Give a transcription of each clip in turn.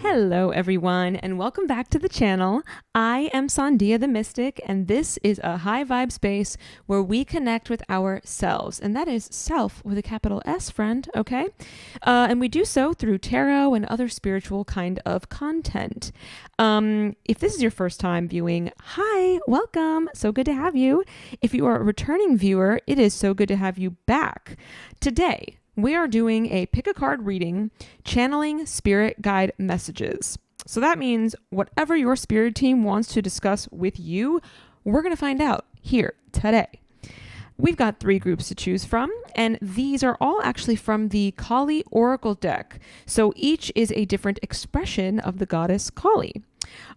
Hello everyone, and welcome back to the channel. I am Sandia the Mystic, and this is a high vibe space where we connect with ourselves, and that is self with a capital S, friend, okay? And we do so through tarot and other spiritual kind of content. If this is your first time viewing, hi, welcome, so good to have you. If you are a returning viewer, it is so good to have you back. Today, we are doing a pick-a-card reading, channeling spirit guide messages. So that means whatever your spirit team wants to discuss with you, we're going to find out here today. We've got 3 groups to choose from, and these are all actually from the Kali Oracle deck. So each is a different expression of the goddess Kali.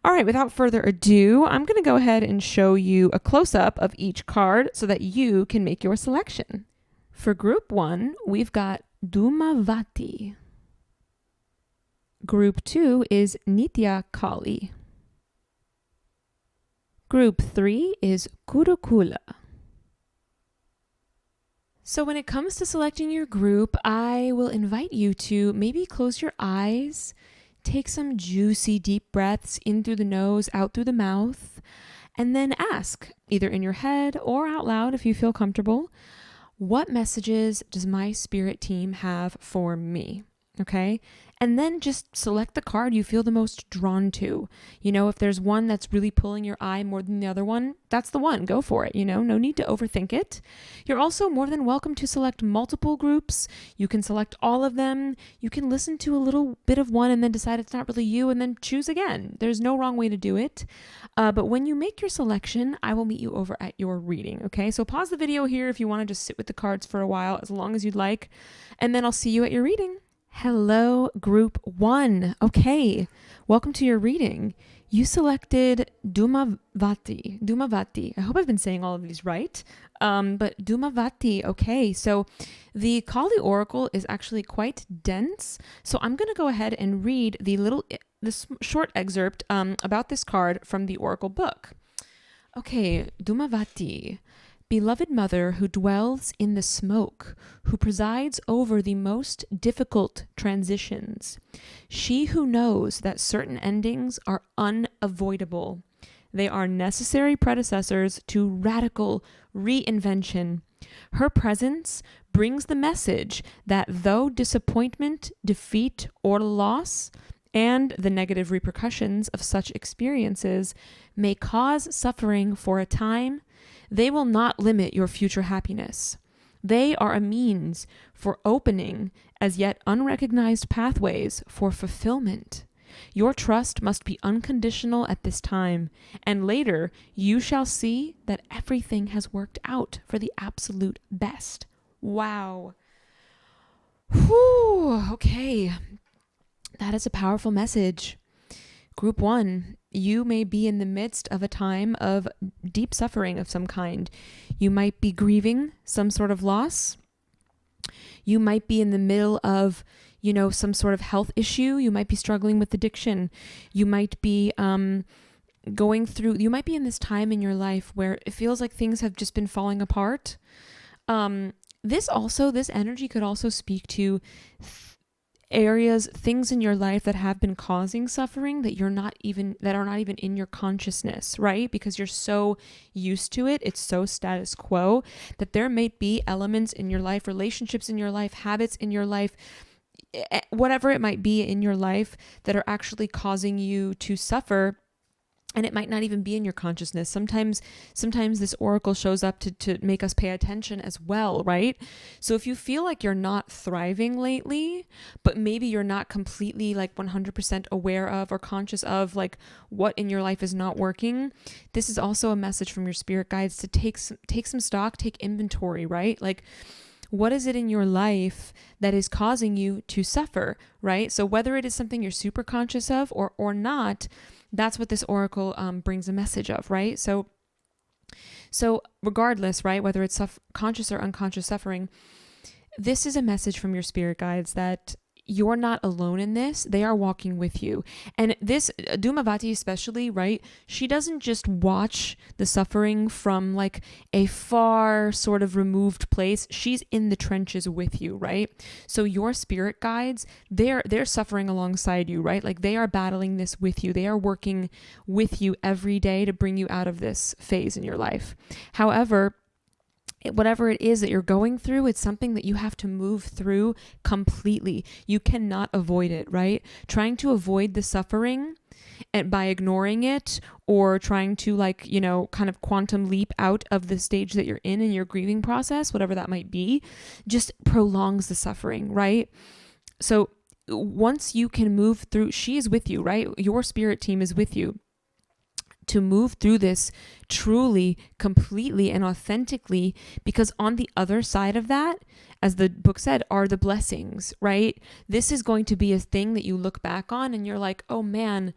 All right, without further ado, I'm going to go ahead and show you a close-up of each card so that you can make your selection. For group 1, we've got Dhumavati. Group 2 is Nitya Kali. Group 3 is Kurukula. So when it comes to selecting your group, I will invite you to maybe close your eyes, take some juicy deep breaths in through the nose, out through the mouth, and then ask, either in your head or out loud if you feel comfortable, what messages does my spirit team have for me? Okay. And then just select the card you feel the most drawn to. You know, if there's one that's really pulling your eye more than the other one, that's the one. Go for it. You know, no need to overthink it. You're also more than welcome to select multiple groups. You can select all of them. You can listen to a little bit of one and then decide it's not really you and then choose again. There's no wrong way to do it. But when you make your selection, I will meet you over at your reading. Okay. So pause the video here if you want to just sit with the cards for a while, as long as you'd like. And then I'll see you at your reading. Hello, group 1. Okay, welcome to your reading. You selected Dhumavati. I hope I've been saying all of these right. But Dhumavati, okay. So the Kali Oracle is actually quite dense. So I'm going to go ahead and read this short excerpt about this card from the Oracle book. Okay, Dhumavati. Beloved mother who dwells in the smoke, who presides over the most difficult transitions. She who knows that certain endings are unavoidable. They are necessary predecessors to radical reinvention. Her presence brings the message that though disappointment, defeat, or loss, and the negative repercussions of such experiences may cause suffering for a time, they will not limit your future happiness. They are a means for opening as yet unrecognized pathways for fulfillment. Your trust must be unconditional at this time, and later you shall see that everything has worked out for the absolute best. Wow. Whew, okay. That is a powerful message. Group 1, you may be in the midst of a time of deep suffering of some kind. You might be grieving some sort of loss. You might be in the middle of, some sort of health issue. You might be struggling with addiction. You might be you might be in this time in your life where it feels like things have just been falling apart. This energy could also speak to things in your life that have been causing suffering that are not even in your consciousness, right? Because you're so used to it. It's so status quo that there may be elements in your life, relationships in your life, habits in your life, whatever it might be in your life that are actually causing you to suffer. And it might not even be in your consciousness. Sometimes this oracle shows up to make us pay attention as well, right? So if you feel like you're not thriving lately, but maybe you're not completely like 100% aware of or conscious of like what in your life is not working, this is also a message from your spirit guides to take some stock, take inventory, right? Like, what is it in your life that is causing you to suffer, right? So whether it is something you're super conscious of or not, that's what this oracle brings a message of, right? So regardless, right, whether it's conscious or unconscious suffering, this is a message from your spirit guides that you're not alone in this. They are walking with you. And this Dhumavati especially, right? She doesn't just watch the suffering from like a far sort of removed place. She's in the trenches with you, right? So your spirit guides, they're suffering alongside you, right? Like they are battling this with you. They are working with you every day to bring you out of this phase in your life. However, whatever it is that you're going through, it's something that you have to move through completely. You cannot avoid it, right? Trying to avoid the suffering and by ignoring it or trying to like, you know, kind of quantum leap out of the stage that you're in your grieving process, whatever that might be, just prolongs the suffering, right? So once you can move through, she is with you, right? Your spirit team is with you to move through this truly, completely, and authentically, because on the other side of that, as the book said, are the blessings, right? This is going to be a thing that you look back on and you're like, oh man,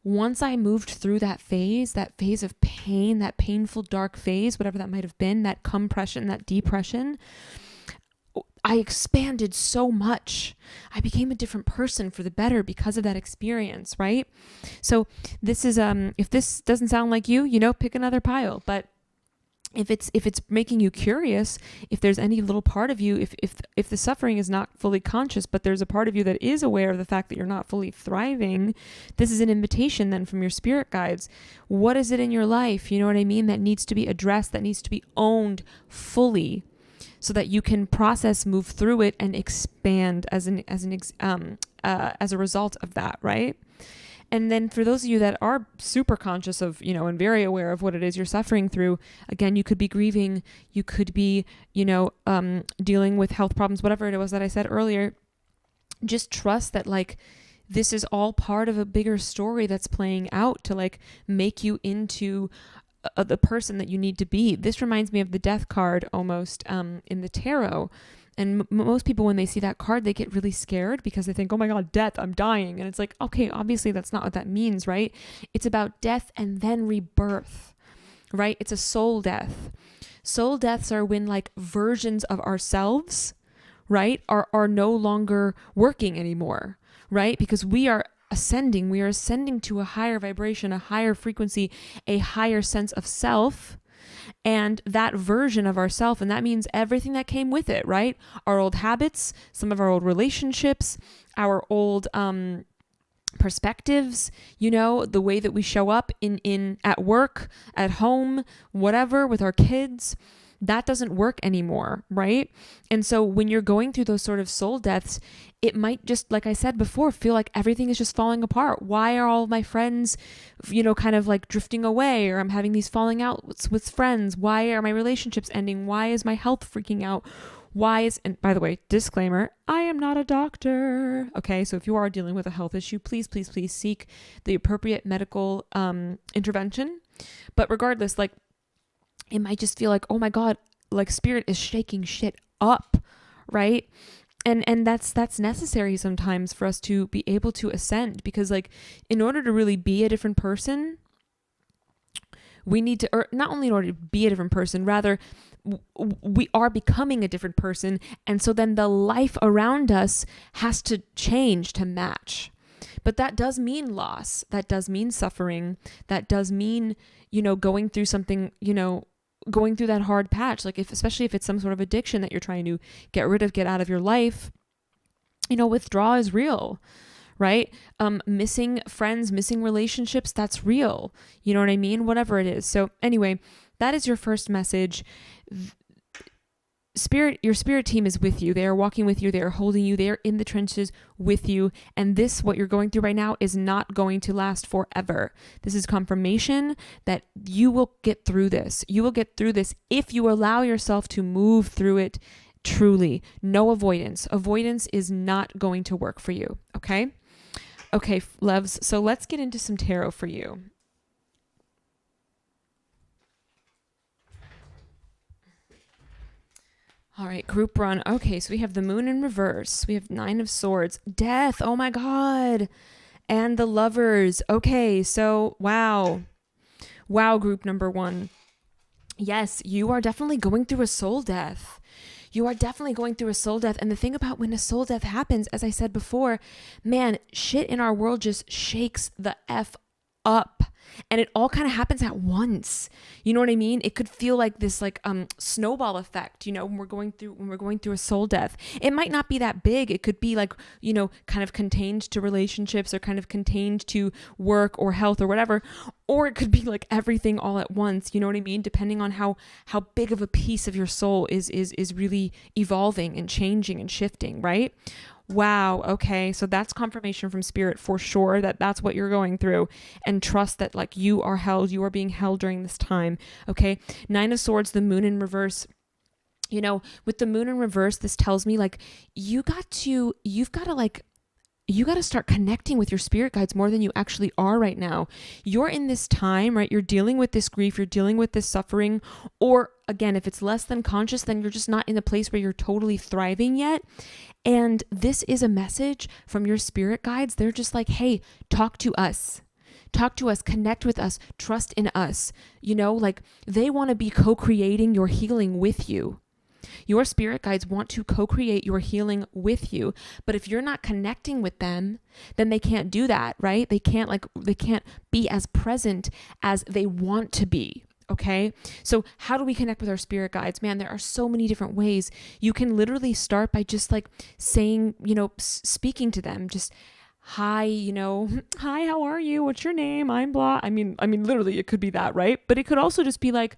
once I moved through that phase of pain, that painful, dark phase, whatever that might have been, that compression, that depression, I expanded so much. I became a different person for the better because of that experience, right? So this is, if this doesn't sound like you, you know, pick another pile. But if it's making you curious, if there's any little part of you, if the suffering is not fully conscious, but there's a part of you that is aware of the fact that you're not fully thriving, this is an invitation then from your spirit guides. What is it in your life, you know what I mean, that needs to be addressed, that needs to be owned fully, so that you can process, move through it, and expand as a result of that, right? And then for those of you that are super conscious of, you know, and very aware of what it is you're suffering through, again, you could be grieving, you could be, you know, dealing with health problems, whatever it was that I said earlier. Just trust that like this is all part of a bigger story that's playing out to like make you into the person that you need to be. This reminds me of the death card almost in the tarot. And most people, when they see that card, they get really scared because they think, oh my God, death, I'm dying. And it's like, okay, obviously that's not what that means, right? It's about death and then rebirth, right? It's a soul death. Soul deaths are when like versions of ourselves, right, are no longer working anymore, right? Because we are ascending to a higher vibration, a higher frequency, a higher sense of self, and that version of ourself, and that means everything that came with it, right? Our old habits, some of our old relationships, our old perspectives, you know, the way that we show up in at work, at home, whatever, with our kids, that doesn't work anymore, right? And so when you're going through those sort of soul deaths, it might just, like I said before, feel like everything is just falling apart. Why are all of my friends, you know, kind of like drifting away, or I'm having these falling outs with friends? Why are my relationships ending? Why is my health freaking out? And by the way, disclaimer, I am not a doctor. Okay, so if you are dealing with a health issue, please seek the appropriate medical intervention. But regardless, like, it might just feel like, oh my God, like spirit is shaking shit up, right? And that's necessary sometimes for us to be able to ascend, because like in order to really be a different person, we need to, or not only in order to be a different person, rather we are becoming a different person. And so then the life around us has to change to match. But that does mean loss. That does mean suffering. That does mean, you know, going through something, you know, going through that hard patch, like especially if it's some sort of addiction that you're trying to get rid of, get out of your life, you know, withdrawal is real, right? Missing friends, missing relationships, that's real. You know what I mean? Whatever it is. So anyway, that is your first message. Your spirit team is with you. They are walking with you. They are holding you. They are in the trenches with you. And this, what you're going through right now, is not going to last forever. This is confirmation that you will get through this. You will get through this if you allow yourself to move through it truly. No avoidance. Avoidance is not going to work for you. Okay? Okay, loves. So let's get into some tarot for you. All right, group run. Okay, so we have the moon in reverse. We have 9 of swords. Death. Oh my God. And the lovers. Okay, so wow. Wow, group number 1. Yes, you are definitely going through a soul death. you are definitely going through a soul death. And the thing about when a soul death happens, as I said before, man, shit in our world just shakes the F up. And it all kind of happens at once. You know what I mean? It could feel like this like snowball effect, when we're going through a soul death. It might not be that big. It could be like, kind of contained to relationships or kind of contained to work or health or whatever. Or it could be like everything all at once. You know what I mean? Depending on how big of a piece of your soul is really evolving and changing and shifting, right? Wow. Okay. So that's confirmation from spirit for sure that that's what you're going through, and trust that like you are being held during this time. Okay. 9 of Swords, the moon in reverse. With the moon in reverse, this tells me like you've got to start connecting with your spirit guides more than you actually are right now. You're in this time, right? You're dealing with this grief, you're dealing with this suffering, or again, if it's less than conscious, then you're just not in the place where you're totally thriving yet. And this is a message from your spirit guides. They're just like, hey, talk to us, connect with us, trust in us. Like they want to be co-creating your healing with you. Your spirit guides want to co-create your healing with you. But if you're not connecting with them, then they can't do that, right? They can't be as present as they want to be. Okay. So how do we connect with our spirit guides? Man, there are so many different ways. You can literally start by just like saying, speaking to them, just, hi, hi, how are you? What's your name? I'm blah. I mean, literally it could be that, right? But it could also just be like,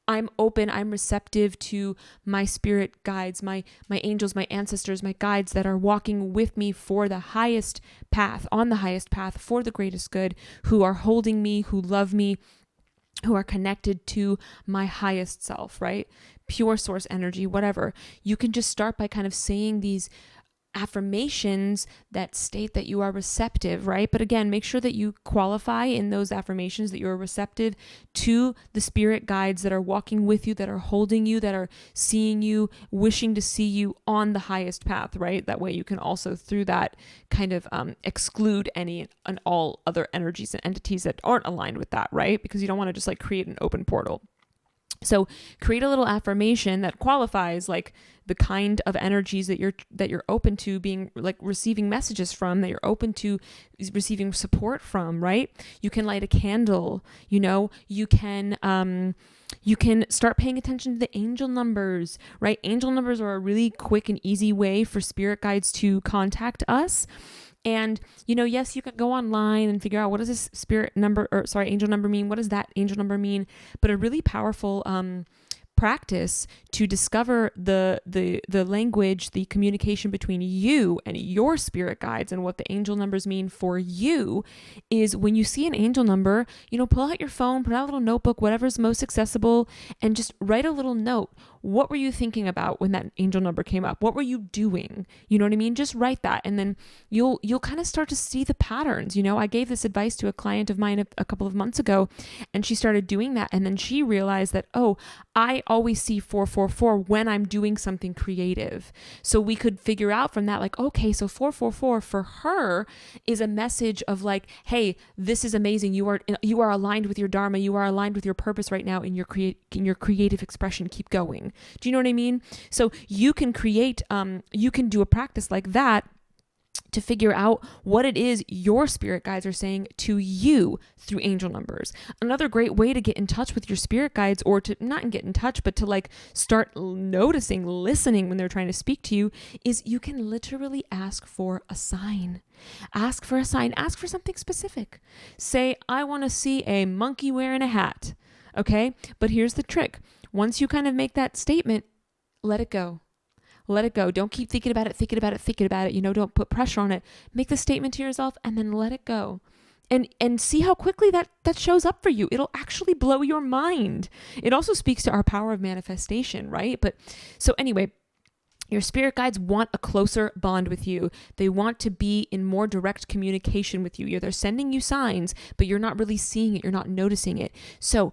I'm open, I'm receptive to my spirit guides, my angels, my ancestors, my guides that are walking with me for the highest path, on the highest path, for the greatest good, who are holding me, who love me, who are connected to my highest self, right? Pure source energy, whatever. You can just start by kind of saying these affirmations that state that you are receptive, right? But again, make sure that you qualify in those affirmations that you're receptive to the spirit guides that are walking with you, that are holding you, that are seeing you, wishing to see you on the highest path, right? That way you can also, through that, kind of exclude any and all other energies and entities that aren't aligned with that, right? Because you don't want to just like create an open portal. So create a little affirmation that qualifies like the kind of energies that you're open to being like receiving messages from, that you're open to receiving support from, right? You can light a candle, you can start paying attention to the angel numbers, right? Angel numbers are a really quick and easy way for spirit guides to contact us. And, yes, you can go online and figure out what does this angel number mean? What does that angel number mean? But a really powerful practice to discover the language, the communication between you and your spirit guides and what the angel numbers mean for you is when you see an angel number, pull out your phone, put out a little notebook, whatever's most accessible, and just write a little note. What were you thinking about when that angel number came up? What were you doing? You know what I mean? Just write that. And then you'll kind of start to see the patterns. I gave this advice to a client of mine a couple of months ago, and she started doing that. And then she realized that, I always see 444 when I'm doing something creative. So we could figure out from that, like, okay, so 444 for her is a message of like, hey, this is amazing. You are aligned with your dharma. You are aligned with your purpose right now in your creative expression. Keep going. Do you know what I mean? So you can you can do a practice like that to figure out what it is your spirit guides are saying to you through angel numbers. Another great way to get in touch with your spirit guides, or to not get in touch, but to like start noticing, listening when they're trying to speak to you, is you can literally ask for a sign. Ask for a sign. Ask for something specific. Say, I want to see a monkey wearing a hat. Okay? But here's the trick. Once you kind of make that statement, let it go. Let it go. Don't keep thinking about it. Don't put pressure on it. Make the statement to yourself and then let it go. And see how quickly that shows up for you. It'll actually blow your mind. It also speaks to our power of manifestation, right? But so anyway, your spirit guides want a closer bond with you. They want to be in more direct communication with you. They're sending you signs, but you're not really seeing it. You're not noticing it. So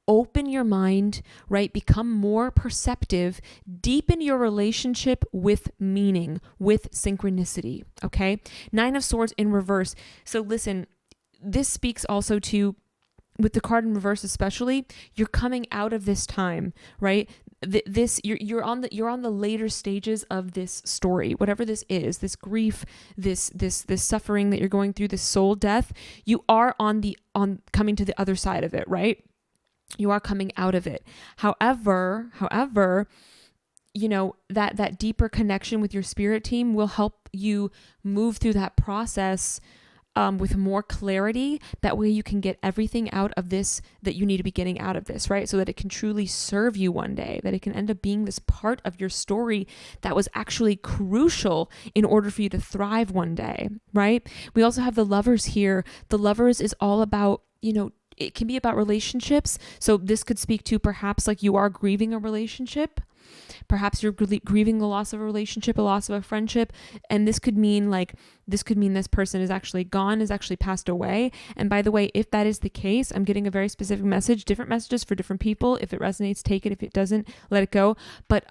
open your mind, right? Become more perceptive. Deepen your relationship with meaning, with synchronicity, okay? 9 of Swords in reverse. So listen, this speaks also to, with the card in reverse especially, you're coming out of this time, right? you're on the later stages of this story, whatever this is, this grief, this suffering that you're going through, this soul death. You are on coming to the other side of it, right? You are coming out of it. However, you know, that deeper connection with your spirit team will help you move through that process with more clarity. That way you can get everything out of this that you need to be getting out of this, right? So that it can truly serve you one day, that it can end up being this part of your story that was actually crucial in order for you to thrive one day, right? We also have the Lovers here. The Lovers is all about, you know, it can be about relationships. So this could speak to perhaps like you are grieving a relationship. Perhaps you're grieving the loss of a relationship, a loss of a friendship. And this could mean this person is actually gone, is actually passed away. And by the way, if that is the case, I'm getting a very specific message, different messages for different people. If it resonates, take it. If it doesn't, let it go. But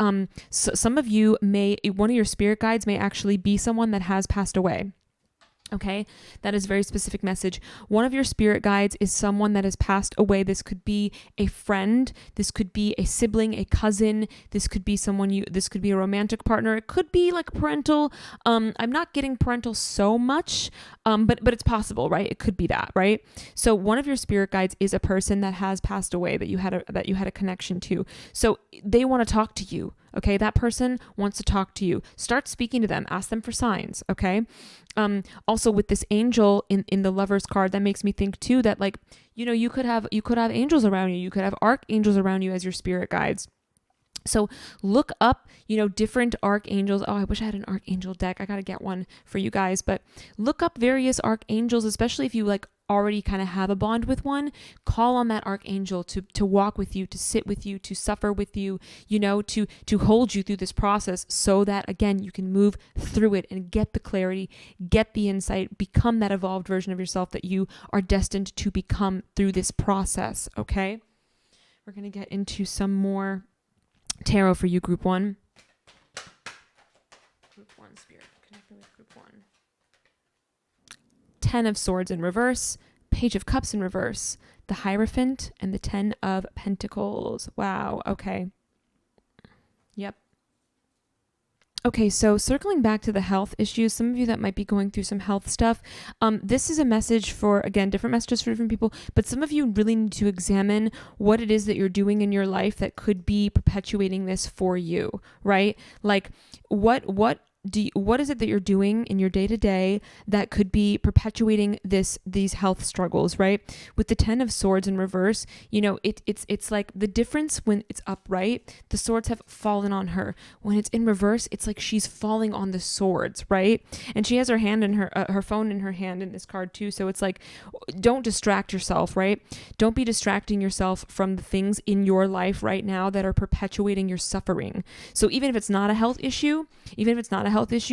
so some of you one of your spirit guides may actually be someone that has passed away. Okay, that is a very specific message. One of your spirit guides is someone that has passed away. This could be a friend. This could be a sibling, a cousin. This could be this could be a romantic partner. It could be like parental. I'm not getting parental so much, but it's possible, right? It could be that, right? So one of your spirit guides is a person that has passed away that you had a connection to. So they want to talk to you. Okay, that person wants to talk to you. Start speaking to them. Ask them for signs. Okay. Also with this angel in the Lovers card, that makes me think too that, like, you know, you could have angels around you. You could have archangels around you as your spirit guides. So look up, you know, different archangels. Oh, I wish I had an archangel deck. I got to get one for you guys, but look up various archangels, especially if you like already kind of have a bond with one. Call on that archangel to walk with you, to sit with you, to suffer with you, you know, to hold you through this process so that, again, you can move through it and get the clarity, get the insight, become that evolved version of yourself that you are destined to become through this process. Okay. We're going to get into some more tarot for you, group 1. Group 1 spirit, connecting with group 1. 10 of Swords in reverse, Page of Cups in reverse, the Hierophant, and the 10 of Pentacles. Wow, okay. Yep. Okay, so circling back to the health issues, some of you that might be going through some health stuff, this is a message for, again, different messages for different people, but some of you really need to examine what it is that you're doing in your life that could be perpetuating this for you, right? Like, what is it that you're doing in your day-to-day that could be perpetuating these health struggles, right? With the 10 of Swords in reverse, you know, it's like the difference when it's upright, the swords have fallen on her. When it's in reverse, it's like she's falling on the swords, right? And she has her hand in her phone in her hand in this card too. So it's like, don't distract yourself, right? Don't be distracting yourself from the things in your life right now that are perpetuating your suffering. So even if it's not a health issue,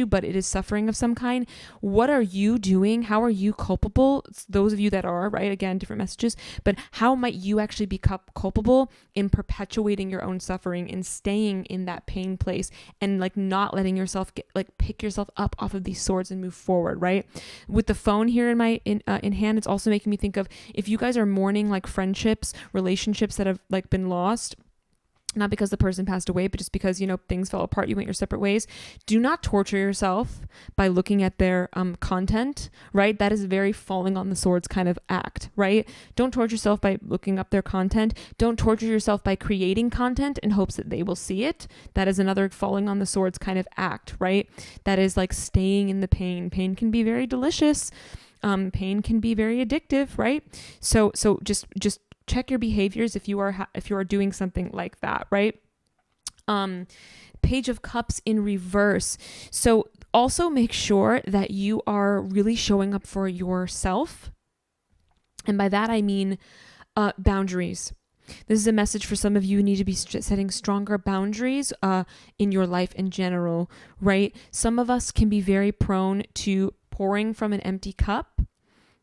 but it is suffering of some kind, what are you doing? How are you culpable? It's those of you that are, right? Again, different messages, but how might you actually be culpable in perpetuating your own suffering and staying in that pain place and like not letting yourself pick yourself up off of these swords and move forward, right? With the phone here in hand, it's also making me think of if you guys are mourning like friendships, relationships that have like been lost, not because the person passed away, but just because, you know, things fell apart, you went your separate ways. Do not torture yourself by looking at their content, right? That is a very falling on the swords kind of act, right? Don't torture yourself by looking up their content. Don't torture yourself by creating content in hopes that they will see it. That is another falling on the swords kind of act, right? That is like staying in the pain. Pain can be very delicious. Pain can be very addictive, right? So just check your behaviors if you are doing something like that, right? Page of Cups in reverse. So also make sure that you are really showing up for yourself. And by that, I mean boundaries. This is a message for some of you who need to be setting stronger boundaries in your life in general, right? Some of us can be very prone to pouring from an empty cup,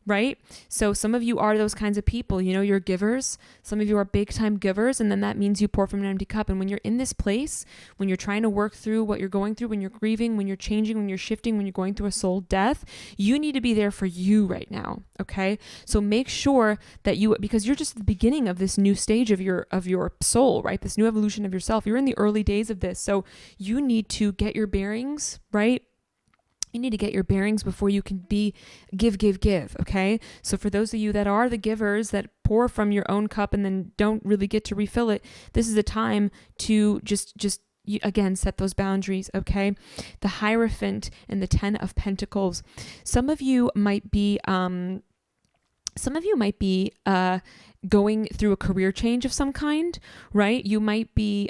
right? So some of you are those kinds of people, you know, you're givers. Some of you are big time givers. And then that means you pour from an empty cup. And when you're in this place, when you're trying to work through what you're going through, when you're grieving, when you're changing, when you're shifting, when you're going through a soul death, you need to be there for you right now. Okay. So make sure that because you're just at the beginning of this new stage of your soul, right? This new evolution of yourself. You're in the early days of this. So you need to get your bearings, right? You need to get your bearings before you can give, okay? So for those of you that are the givers that pour from your own cup and then don't really get to refill it, this is the time to just again, set those boundaries, okay? The Hierophant and the Ten of Pentacles. Some of you might be going through a career change of some kind, right? You might be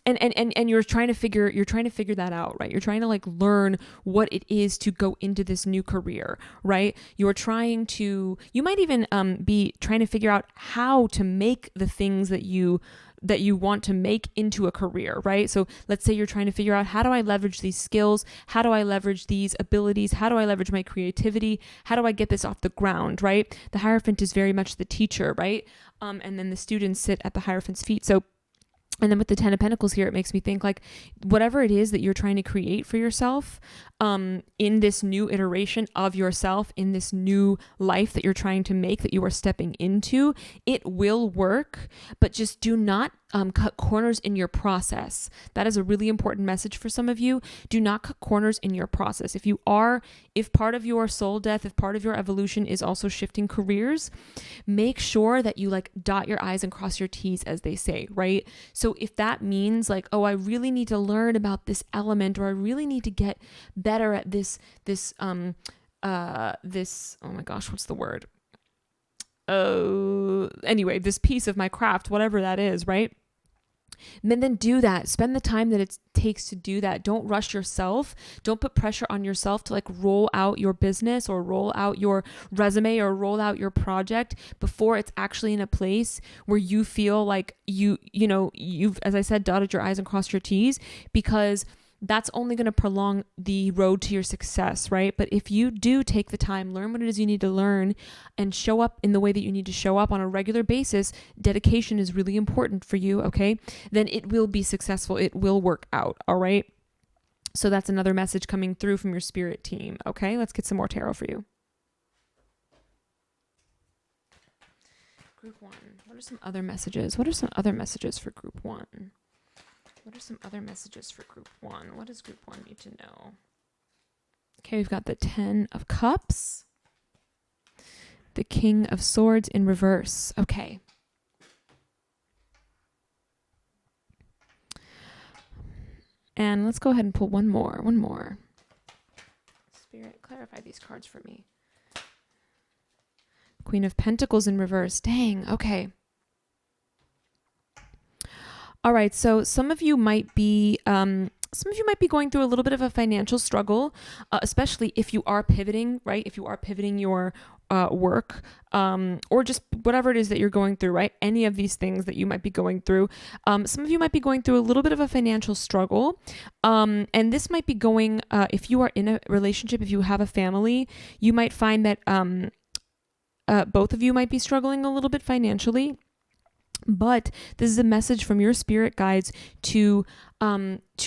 and you're trying to figure that out, right? You're trying to like learn what it is to go into this new career, right? You might even be trying to figure out how to make the things that you want to make into a career, right? So let's say you're trying to figure out, how do I leverage these skills? How do I leverage these abilities? How do I leverage my creativity? How do I get this off the ground, right? The Hierophant is very much the teacher, right? And then the students sit at the Hierophant's feet. So, and then with the Ten of Pentacles here, it makes me think like whatever it is that you're trying to create for yourself, in this new iteration of yourself, in this new life that you're trying to make, that you are stepping into, it will work, but just do not cut corners in your process. That is a really important message for some of you. Do not cut corners in your process. If part of your soul death, if part of your evolution is also shifting careers, make sure that you like dot your I's and cross your T's, as they say, right? So if that means like, oh, I really need to learn about this element, or I really need to get better at this, oh my gosh, what's the word? Anyway, this piece of my craft, whatever that is, right? And then do that. Spend the time that it takes to do that. Don't rush yourself. Don't put pressure on yourself to like roll out your business or roll out your resume or roll out your project before it's actually in a place where you feel like you've, as I said, dotted your I's and crossed your T's, because that's only going to prolong the road to your success, right? But if you do take the time, learn what it is you need to learn, and show up in the way that you need to show up on a regular basis, dedication is really important for you, okay? Then it will be successful. It will work out, all right? So that's another message coming through from your spirit team, okay? Let's get some more tarot for you. Group 1. What are some other messages? What are some other messages for Group 1? What are some other messages for Group 1? What does Group 1 need to know? Okay, we've got the Ten of Cups. The King of Swords in reverse. Okay. And let's go ahead and pull one more. Spirit, clarify these cards for me. Queen of Pentacles in reverse. Dang, okay. All right, so some of you might be going through a little bit of a financial struggle, especially if you are pivoting, right? If you are pivoting your work, or just whatever it is that you're going through, right? Any of these things that you might be going through. Some of you might be going through a little bit of a financial struggle, and this might be going, if you are in a relationship, if you have a family, you might find that both of you might be struggling a little bit financially. But this is a message from your spirit guides to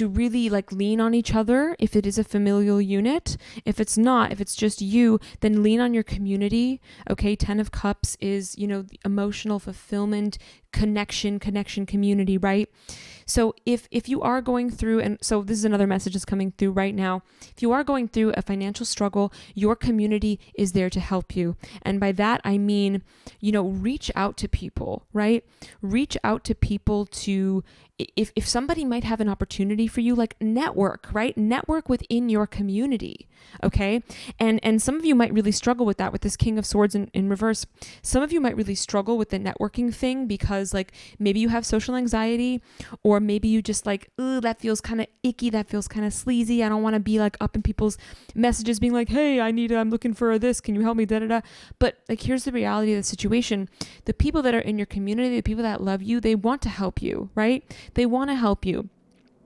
really like lean on each other if it is a familial unit. If it's not, if it's just you, then lean on your community. Okay, Ten of Cups is, the emotional fulfillment, connection, community, right? So if you are going through, and so this is another message that's coming through right now, if you are going through a financial struggle, your community is there to help you. And by that, I mean, reach out to people, right? Reach out to people to, if somebody might have an opportunity for you, like network, right? Network within your community, okay? And some of you might really struggle with that, with this King of Swords in reverse. Some of you might really struggle with the networking thing because like maybe you have social anxiety, or maybe you just like, ooh, that feels kind of icky, that feels kind of sleazy. I don't want to be like up in people's messages being like, hey, I'm looking for this, can you help me, da-da-da. But like, here's the reality of the situation. The people that are in your community, the people that love you, they want to help you, right? They want to help you.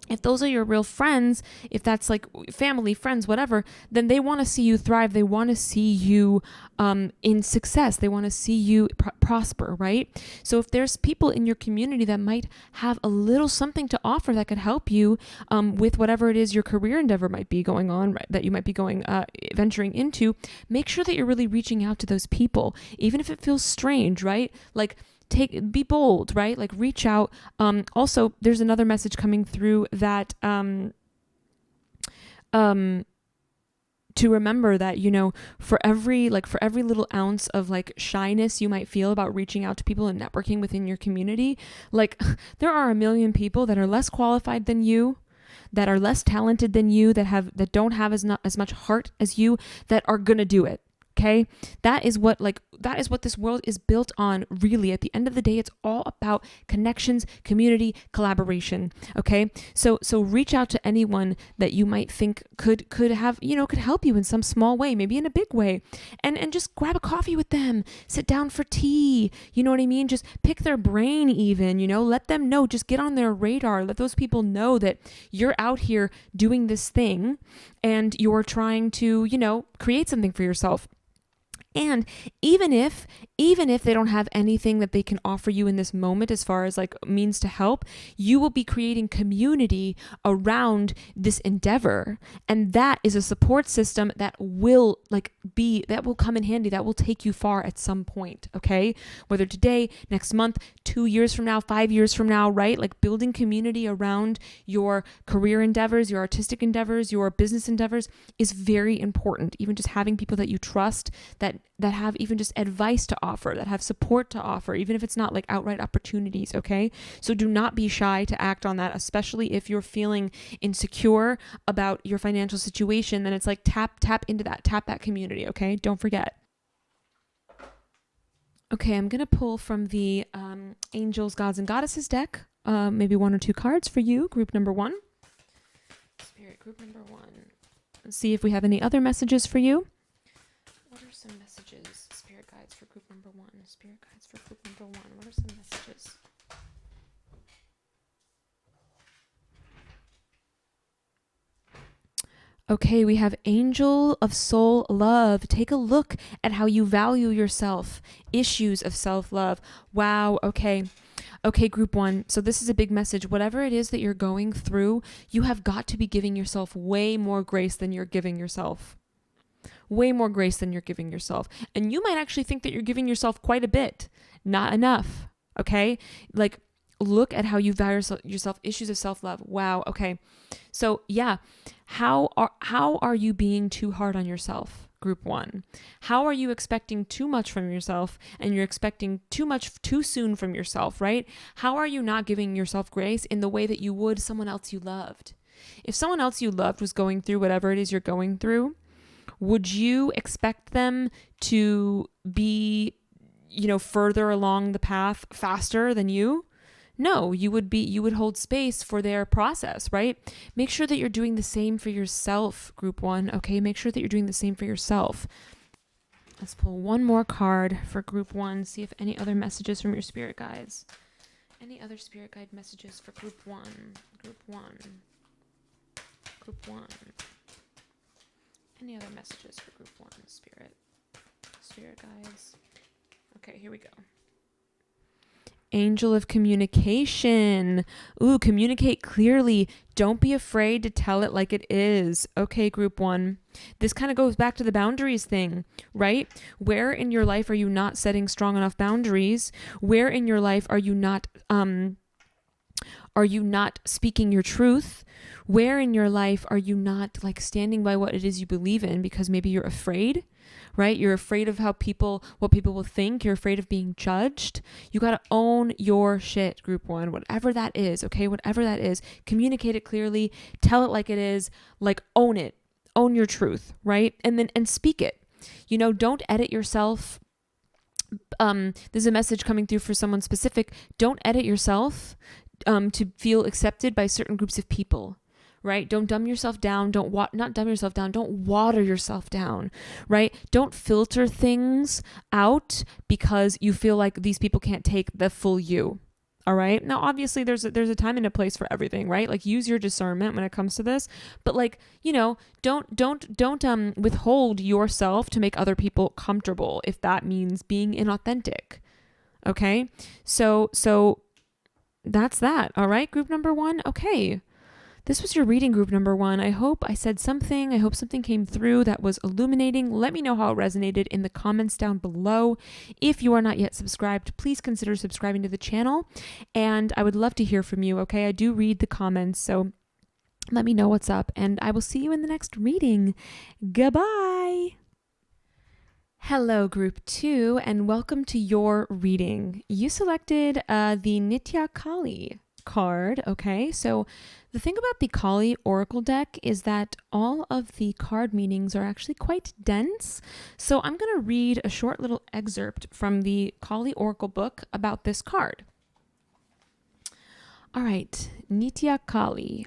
if those are your real friends, if that's like family, friends, whatever, then they want to see you thrive. They want to see you in success. They want to see you prosper, right? So if there's people in your community that might have a little something to offer that could help you with whatever it is your career endeavor might be going on, right, that you might be venturing into, make sure that you're really reaching out to those people, even if it feels strange, right? Like, be bold, right? Like, reach out. Also, there's another message coming through that to remember that, for every little ounce of like shyness you might feel about reaching out to people and networking within your community, like there are a million people that are less qualified than you, that are less talented than you, that don't have as much heart as you, that are gonna do it. Okay, that is what this world is built on. Really, at the end of the day, it's all about connections, community, collaboration. Okay, so reach out to anyone that you might think could help you in some small way, maybe in a big way, and just grab a coffee with them, sit down for tea. You know what I mean? Just pick their brain, even. Let them know. Just get on their radar. Let those people know that you're out here doing this thing, and you're trying to create something for yourself. And even if they don't have anything that they can offer you in this moment as far as like means to help, you will be creating community around this endeavor. And that is a support system that will come in handy, that will take you far at some point. Okay. Whether today, next month, 2 years from now, 5 years from now, right? Like, building community around your career endeavors, your artistic endeavors, your business endeavors is very important. Even just having people that you trust, that have even just advice to offer, that have support to offer, even if it's not like outright opportunities. Okay. So do not be shy to act on that, especially if you're feeling insecure about your financial situation. Then it's like tap into that, tap that community. Okay. Don't forget. Okay. I'm going to pull from the Angels, Gods, and Goddesses deck, maybe 1 or 2 cards for you, group number 1. Spirit, group number 1. Let's see if we have any other messages for you. What are some messages? Spirit guides for group number 1. Spirit guides for group number 1. What are some messages? Okay, we have Angel of Soul Love. Take a look at how you value yourself. Issues of self-love. Wow, okay. Okay, group 1. So this is a big message. Whatever it is that you're going through, you have got to be giving yourself way more grace than you're giving yourself. Way more grace than you're giving yourself. And you might actually think that you're giving yourself quite a bit. Not enough. Okay? Like, look at how you value yourself. Issues of self-love. Wow. Okay. So yeah, how are you being too hard on yourself? Group 1. How are you expecting too much from yourself, and you're expecting too much too soon from yourself, right? How are you not giving yourself grace in the way that you would someone else you loved? If someone else you loved was going through whatever it is you're going through, would you expect them to be, further along the path faster than you? No, you would hold space for their process, right? Make sure that you're doing the same for yourself, group 1. Okay, make sure that you're doing the same for yourself. Let's pull one more card for group 1. See if any other messages from your spirit guides. Any other spirit guide messages for group 1? Group 1. Group 1. Any other messages for group 1? Spirit guides. Okay, here we go. Angel of communication. Ooh, communicate clearly. Don't be afraid to tell it like it is. Okay, group 1. This kind of goes back to the boundaries thing, right? Where in your life are you not setting strong enough boundaries? Where in your life are you not speaking your truth? Where in your life are you not like standing by what it is you believe in because maybe you're afraid? Right? You're afraid of what people will think. You're afraid of being judged. You got to own your shit, group 1, whatever that is. Okay. Whatever that is, communicate it clearly, tell it like it is, like own it, own your truth. Right. And speak it, don't edit yourself. There's a message coming through for someone specific. Don't edit yourself, to feel accepted by certain groups of people. Right? Don't dumb yourself down. Don't dumb yourself down. Don't water yourself down, right? Don't filter things out because you feel like these people can't take the full you, All right. Now, obviously, there's a time and a place for everything, right? Like, use your discernment when it comes to this. But like, don't withhold yourself to make other people comfortable if that means being inauthentic. Okay. So that's that. All right. Group number 1. Okay. This was your reading, group number 1. I hope I said something. I hope something came through that was illuminating. Let me know how it resonated in the comments down below. If you are not yet subscribed, please consider subscribing to the channel. And I would love to hear from you, okay? I do read the comments, so let me know what's up. And I will see you in the next reading. Goodbye. Hello, group 2, and welcome to your reading. You selected the Nitya Kali card, okay? So the thing about the Kali Oracle deck is that all of the card meanings are actually quite dense. So I'm going to read a short little excerpt from the Kali Oracle book about this card. All right, Nitya Kali.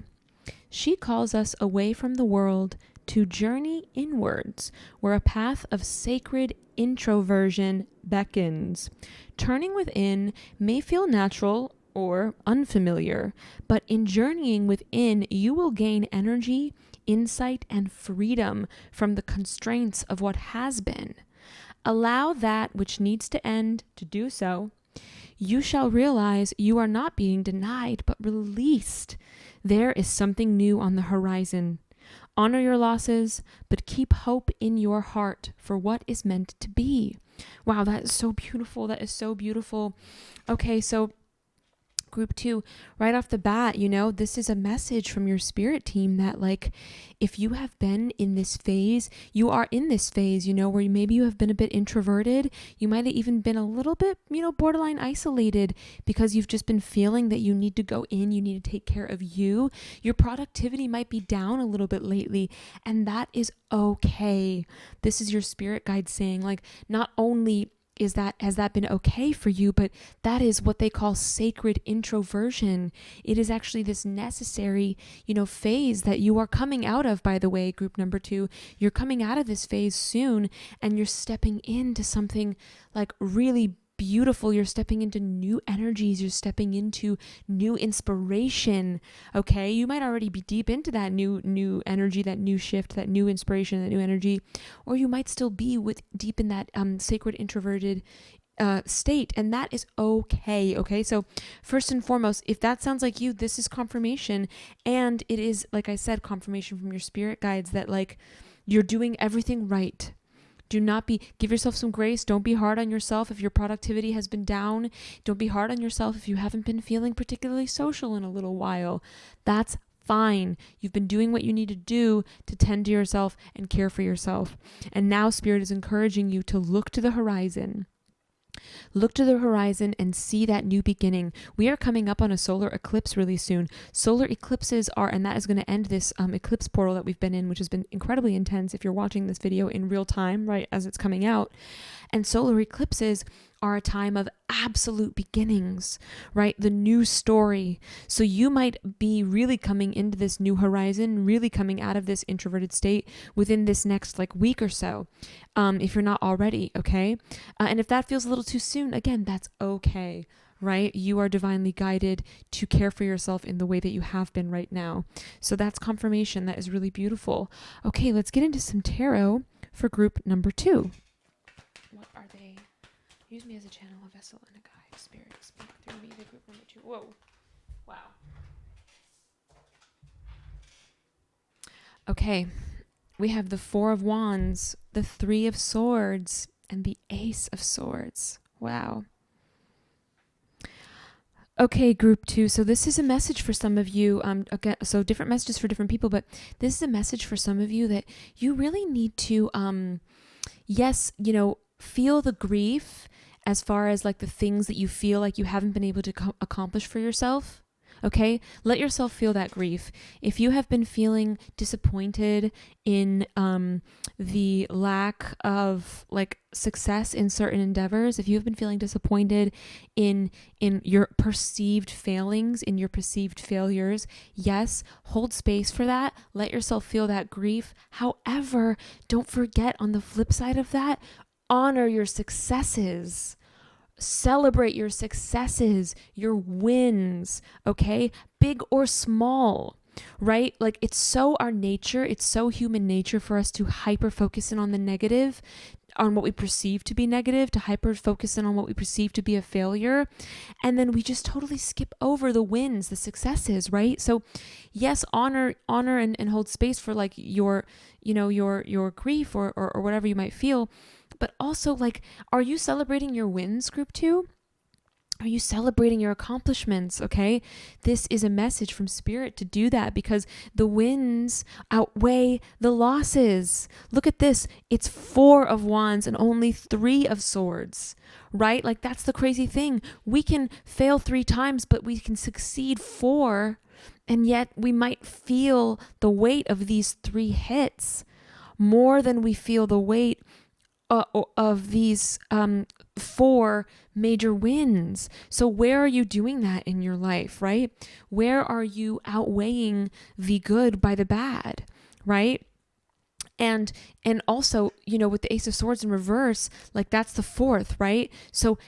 She calls us away from the world to journey inwards, where a path of sacred introversion beckons. Turning within may feel natural or unfamiliar, but in journeying within, you will gain energy, insight, and freedom from the constraints of what has been. Allow that which needs to end to do so. You shall realize you are not being denied, but released. There is something new on the horizon. Honor your losses, but keep hope in your heart for what is meant to be. Wow, that is so beautiful. That is so beautiful. Okay, so group 2, right off the bat, this is a message from your spirit team that, like, if you have been in this phase, you are in this phase, where maybe you have been a bit introverted. You might have even been a little bit, borderline isolated because you've just been feeling that you need to go in, you need to take care of you. Your productivity might be down a little bit lately, and that is okay. This is your spirit guide saying, like, not only has that been okay for you, but that is what they call sacred introversion. It is actually this necessary, phase that you are coming out of, by the way, group number 2. You're coming out of this phase soon, and you're stepping into something like really beautiful. You're stepping into new energies. You're stepping into new inspiration. Okay. You might already be deep into that new energy, that new shift, that new inspiration, that new energy, or you might still be deep in that sacred introverted state, and that is okay. Okay. So first and foremost, if that sounds like you, this is confirmation. And it is, like I said, confirmation from your spirit guides that, like, you're doing everything right. Give yourself some grace. Don't be hard on yourself if your productivity has been down. Don't be hard on yourself if you haven't been feeling particularly social in a little while. That's fine. You've been doing what you need to do to tend to yourself and care for yourself. And now Spirit is encouraging you to look to the horizon. Look to the horizon and see that new beginning. We are coming up on a solar eclipse really soon. Solar eclipses and that is going to end this eclipse portal that we've been in, which has been incredibly intense if you're watching this video in real time, right, as it's coming out. And solar eclipses are a time of absolute beginnings, right? The new story. So you might be really coming into this new horizon, really coming out of this introverted state within this next week or so, if you're not already, okay? And if that feels a little too soon, again, that's okay, right? You are divinely guided to care for yourself in the way that you have been right now. So that's confirmation. That is really beautiful. Okay, let's get into some tarot for group number 2. What are they? Use me as a channel, a vessel, and a guide. Spirit, speak through me, the group number 2. Whoa. Wow. Okay. We have the 4 of Wands, the 3 of Swords, and the Ace of Swords. Wow. Okay, group 2. So this is a message for some of you. Again, so different messages for different people, but this is a message for some of you that you really need to, feel the grief as far as the things that you feel like you haven't been able to accomplish for yourself. Okay, let yourself feel that grief. If you have been feeling disappointed in the lack of success in certain endeavors, if you have been feeling disappointed in your perceived failings, in your perceived failures, yes, hold space for that. Let yourself feel that grief. However, don't forget, on the flip side of that, honor your successes. Celebrate your successes, your wins, okay? Big or small, right? Like it's so our nature, it's so human nature for us to hyper focus in on the negative, on what we perceive to be negative, to hyper focus in on what we perceive to be a failure. And then we just totally skip over the wins, the successes, right? So yes, honor and hold space for like your, your grief or whatever you might feel. But also, like, are you celebrating your wins, group 2? Are you celebrating your accomplishments? Okay. This is a message from spirit to do that because the wins outweigh the losses. Look at this. It's 4 of wands and only 3 of swords, right? Like that's the crazy thing. We can fail 3 times, but we can succeed 4. And yet we might feel the weight of these 3 hits more than we feel the weight of these 4 major wins. So where are you doing that in your life, right? Where are you outweighing the good by the bad, right? And also, with the Ace of Swords in reverse, like that's the 4th, right? So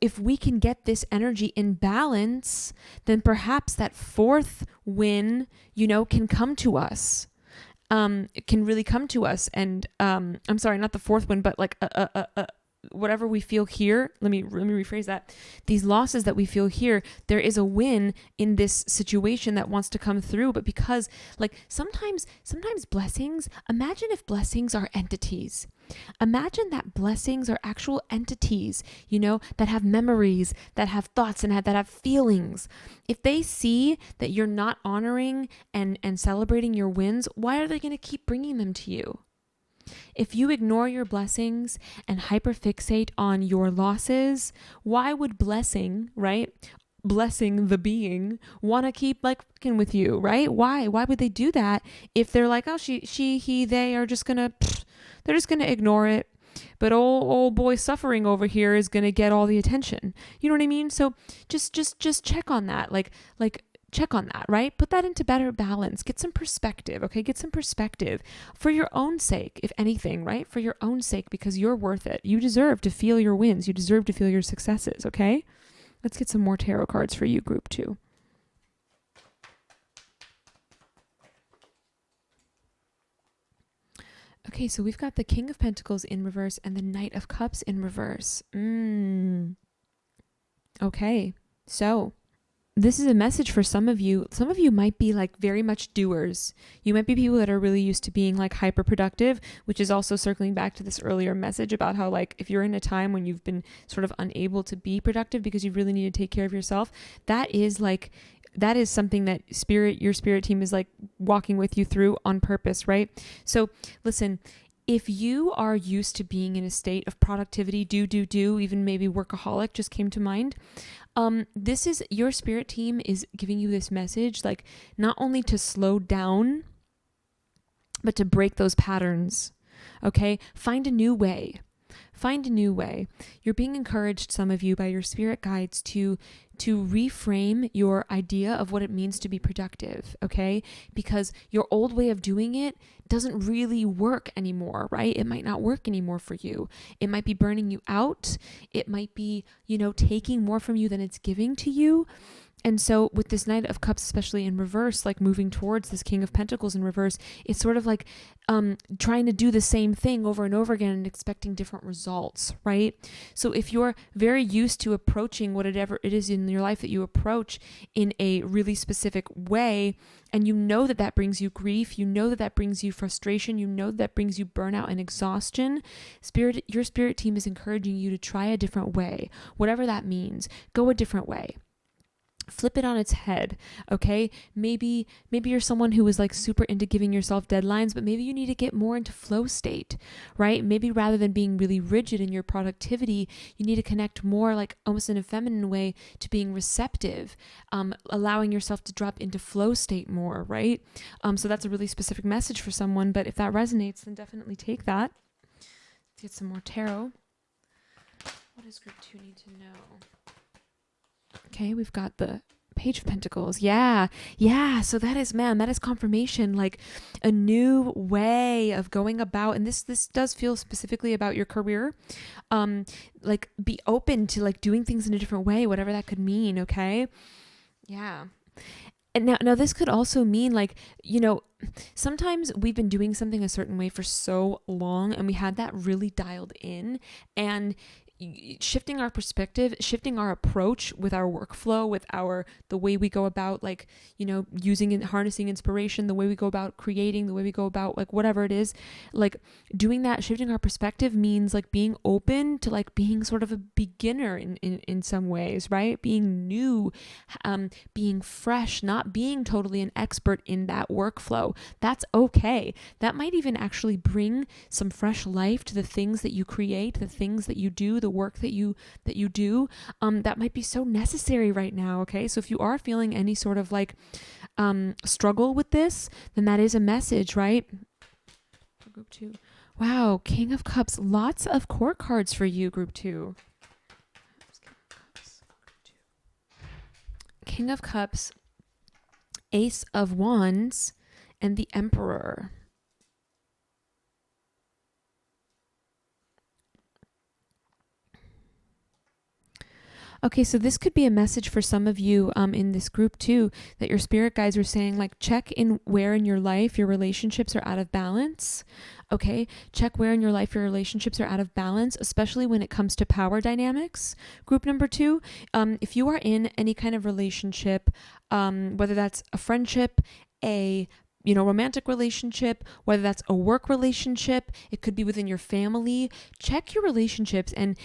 if we can get this energy in balance, then perhaps that 4th win, can come to us. It can really come to us. And I'm sorry, not the 4th one, but like whatever we feel here. Let me rephrase that. These losses that we feel here, there is a win in this situation that wants to come through. But because like sometimes blessings, imagine if blessings are entities. Imagine that blessings are actual entities, that have memories, that have thoughts, and that have feelings. If they see that you're not honoring and celebrating your wins, why are they going to keep bringing them to you? If you ignore your blessings and hyperfixate on your losses, why would blessing, right? Blessing the being want to keep like fucking with you, right? Why would they do that if they're like, oh, she, he, they are just gonna, they're just gonna ignore it, but old boy suffering over here is gonna get all the attention. You know what I mean? So just check on that, like check on that, right? Put that into better balance. Get some perspective, okay? Get some perspective for your own sake, if anything, right? For your own sake, because you're worth it. You deserve to feel your wins. You deserve to feel your successes, okay? Let's get some more tarot cards for you, group 2. Okay, so we've got the King of Pentacles in reverse and the Knight of Cups in reverse. Okay, so this is a message for some of you. Some of you might be like very much doers. You might be people that are really used to being like hyper productive, which is also circling back to this earlier message about how like if you're in a time when you've been sort of unable to be productive because you really need to take care of yourself, that is something that your spirit team is like walking with you through on purpose, right? So listen, if you are used to being in a state of productivity, do, even maybe workaholic just came to mind. This is your spirit team is giving you this message, like not only to slow down, but to break those patterns. Okay. Find a new way. You're being encouraged, some of you, by your spirit guides to reframe your idea of what it means to be productive, okay? Because your old way of doing it doesn't really work anymore, right? It might not work anymore for you. It might be burning you out. It might be, taking more from you than it's giving to you. And so with this Knight of Cups, especially in reverse, like moving towards this King of Pentacles in reverse, it's sort of like trying to do the same thing over and over again and expecting different results, right? So if you're very used to approaching whatever it is in your life that you approach in a really specific way, and you know that that brings you grief, you know that that brings you frustration, you know that brings you burnout and exhaustion, your spirit team is encouraging you to try a different way, whatever that means. Go a different way. Flip it on its head, okay? Maybe you're someone who is like super into giving yourself deadlines, but maybe you need to get more into flow state, right? Maybe rather than being really rigid in your productivity, you need to connect more, like almost in a feminine way, to being receptive, allowing yourself to drop into flow state more, right? So that's a really specific message for someone, but if that resonates, then definitely take that. Let's get some more tarot. What does group 2 need to know? Okay, we've got the Page of Pentacles. Yeah. Yeah. So that is, man, that is confirmation, like a new way of going about. And this does feel specifically about your career. Like be open to like doing things in a different way, whatever that could mean. Okay. Yeah. And now this could also mean like, sometimes we've been doing something a certain way for so long and we had that really dialed in, and shifting our perspective, shifting our approach with our workflow, with the way we go about like, using and harnessing inspiration, the way we go about creating, the way we go about like whatever it is, like doing that, shifting our perspective means like being open to like being sort of a beginner in some ways, right? Being new, being fresh, not being totally an expert in that workflow. That's okay. That might even actually bring some fresh life to the things that you create, the things that you do, the work that you do. That might be so necessary right now. Okay. So if you are feeling any sort of like struggle with this, then that is a message, right? For group 2. Wow, King of Cups, lots of court cards for you, group 2. King of Cups, Ace of Wands, and the Emperor. Okay, so this could be a message for some of you in this group too, that your spirit guides are saying like, check in where in your life your relationships are out of balance. Okay, check where in your life your relationships are out of balance, especially when it comes to power dynamics. Group number 2, if you are in any kind of relationship, whether that's a friendship, a romantic relationship, whether that's a work relationship, it could be within your family, check your relationships and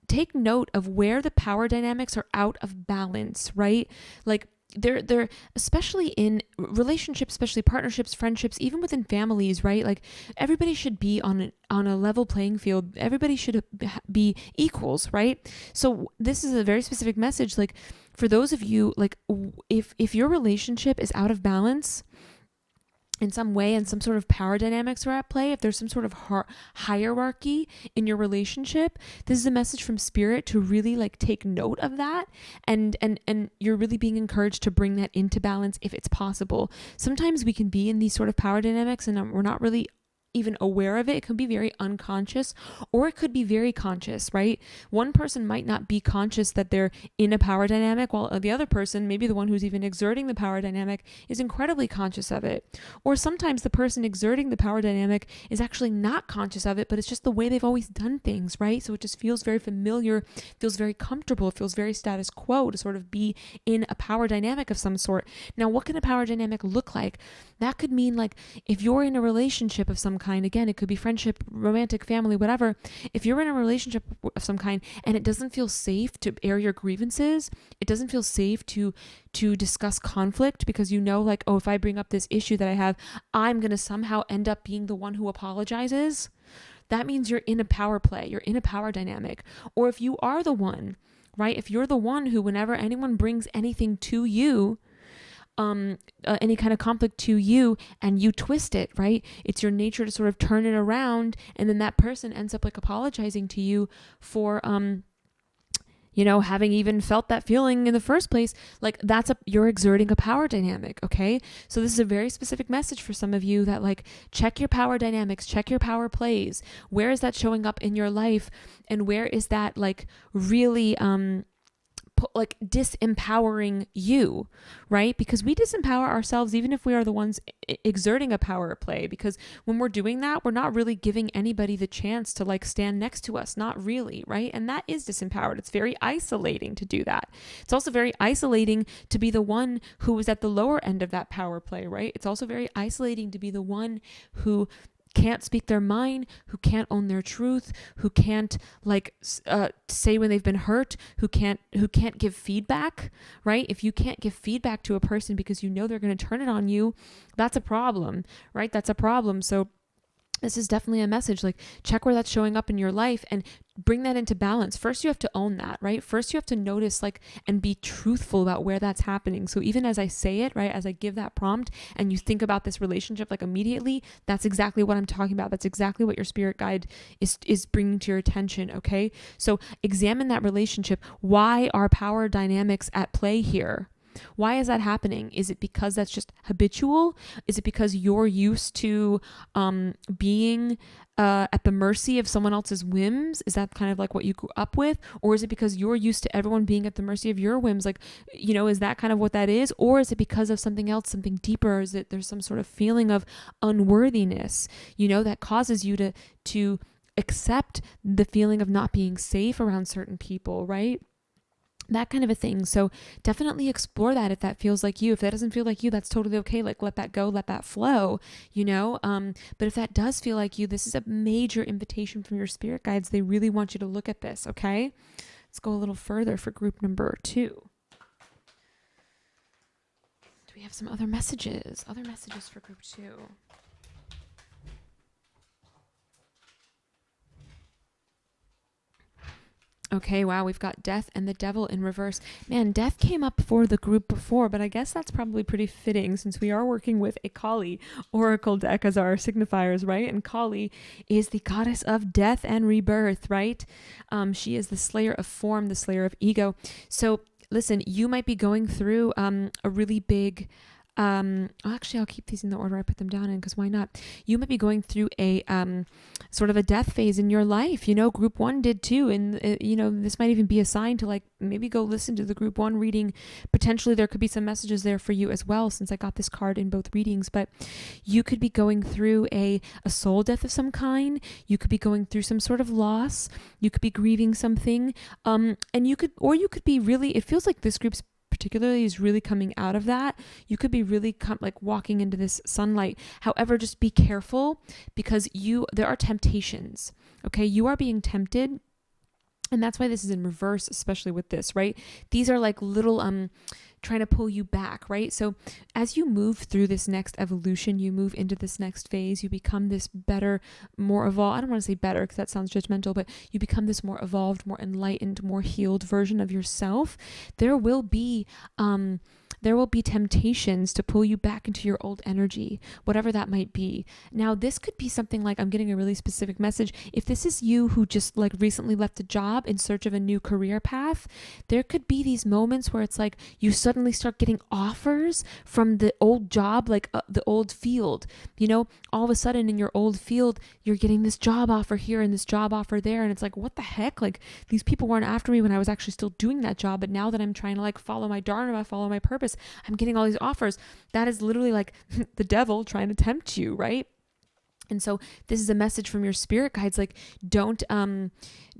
take note of where the power dynamics are out of balance, right? Like they're especially in relationships, especially partnerships, friendships, even within families, right? Like everybody should be on a level playing field. Everybody should be equals, right? So this is a very specific message. Like for those of you, like if your relationship is out of balance in some way and some sort of power dynamics are at play, if there's some sort of hierarchy in your relationship, this is a message from spirit to really like take note of that, and you're really being encouraged to bring that into balance if it's possible. Sometimes we can be in these sort of power dynamics and we're not really even aware of it. It could be very unconscious, or it could be very conscious, right? One person might not be conscious that they're in a power dynamic, while the other person, maybe the one who's even exerting the power dynamic, is incredibly conscious of it. Or sometimes the person exerting the power dynamic is actually not conscious of it, but it's just the way they've always done things, right? So it just feels very familiar, feels very comfortable, it feels very status quo to sort of be in a power dynamic of some sort. Now, what can a power dynamic look like? That could mean like if you're in a relationship of some kind, again, it could be friendship, romantic, family, whatever. If you're in a relationship of some kind and it doesn't feel safe to air your grievances, it doesn't feel safe to discuss conflict because like, oh, if I bring up this issue that I have, I'm going to somehow end up being the one who apologizes. That means you're in a power play, you're in a power dynamic. Or if you are the one, right? If you're the one who, whenever anyone brings anything to you, any kind of conflict to you, and you twist it, right? It's your nature to sort of turn it around, and then that person ends up like apologizing to you for having even felt that feeling in the first place. Like you're exerting a power dynamic. Okay. So this is a very specific message for some of you that like, check your power dynamics, check your power plays. Where is that showing up in your life? And where is that like really, like disempowering you, right? Because we disempower ourselves even if we are the ones exerting a power play, because when we're doing that, we're not really giving anybody the chance to like stand next to us, not really, right? And that is disempowered. It's very isolating to do that. It's also very isolating to be the one who was at the lower end of that power play, right? It's also very isolating to be the one who can't speak their mind, who can't own their truth, who can't say when they've been hurt, who can't give feedback, right? If you can't give feedback to a person because they're going to turn it on you, that's a problem, right? That's a problem. So this is definitely a message, like check where that's showing up in your life and bring that into balance. First, you have to own that, right? First, you have to notice and be truthful about where that's happening. So even as I say it, right, as I give that prompt and you think about this relationship immediately, that's exactly what I'm talking about. That's exactly what your spirit guide is bringing to your attention, okay? So examine that relationship. Why are power dynamics at play here? Why is that happening? Is it because that's just habitual? Is it because you're used to being at the mercy of someone else's whims? Is that kind of like what you grew up with? Or is it because you're used to everyone being at the mercy of your whims? Like, is that kind of what that is? Or is it because of something else, something deeper? Is it there's some sort of feeling of unworthiness, that causes you to accept the feeling of not being safe around certain people, right? That kind of a thing. So definitely explore that if that feels like you. If that doesn't feel like you, that's totally okay. Like, let that go, let that flow, but if that does feel like you, this is a major invitation from your spirit guides. They really want you to look at this, okay? Let's go a little further for group number 2. Do we have some other messages? Other messages for group 2. Okay, wow, we've got Death and the Devil in reverse. Man, Death came up for the group before, but I guess that's probably pretty fitting since we are working with a Kali oracle deck as our signifiers, right? And Kali is the goddess of death and rebirth, right? She is the slayer of form, the slayer of ego. So listen, you might be going through a really big... actually, I'll keep these in the order I put them down in, because why not? You might be going through a sort of a death phase in your life. Group 1 did too, and this might even be a sign to maybe go listen to the group 1 reading. Potentially there could be some messages there for you as well, since I got this card in both readings. But you could be going through a soul death of some kind. You could be going through some sort of loss. You could be grieving something, and you could be really. It feels like this group's particularly is really coming out of that. You could be really walking into this sunlight. However, just be careful, because there are temptations. Okay, you are being tempted, and that's why this is in reverse, especially with this, right? These are like little trying to pull you back, right? So as you move through this next evolution, you move into this next phase, you become this better, more evolved. I don't want to say better because that sounds judgmental, but you become this more evolved, more enlightened, more healed version of yourself. There will be temptations to pull you back into your old energy, whatever that might be. Now, this could be something like, I'm getting a really specific message. If this is you who just recently left a job in search of a new career path, there could be these moments where it's like you suddenly start getting offers from the old job, the old field. All of a sudden in your old field, you're getting this job offer here and this job offer there. And it's like, what the heck? These people weren't after me when I was actually still doing that job. But now that I'm trying to follow my dharma, follow my purpose, I'm getting all these offers. That is literally the devil trying to tempt you, right? And so this is a message from your spirit guides,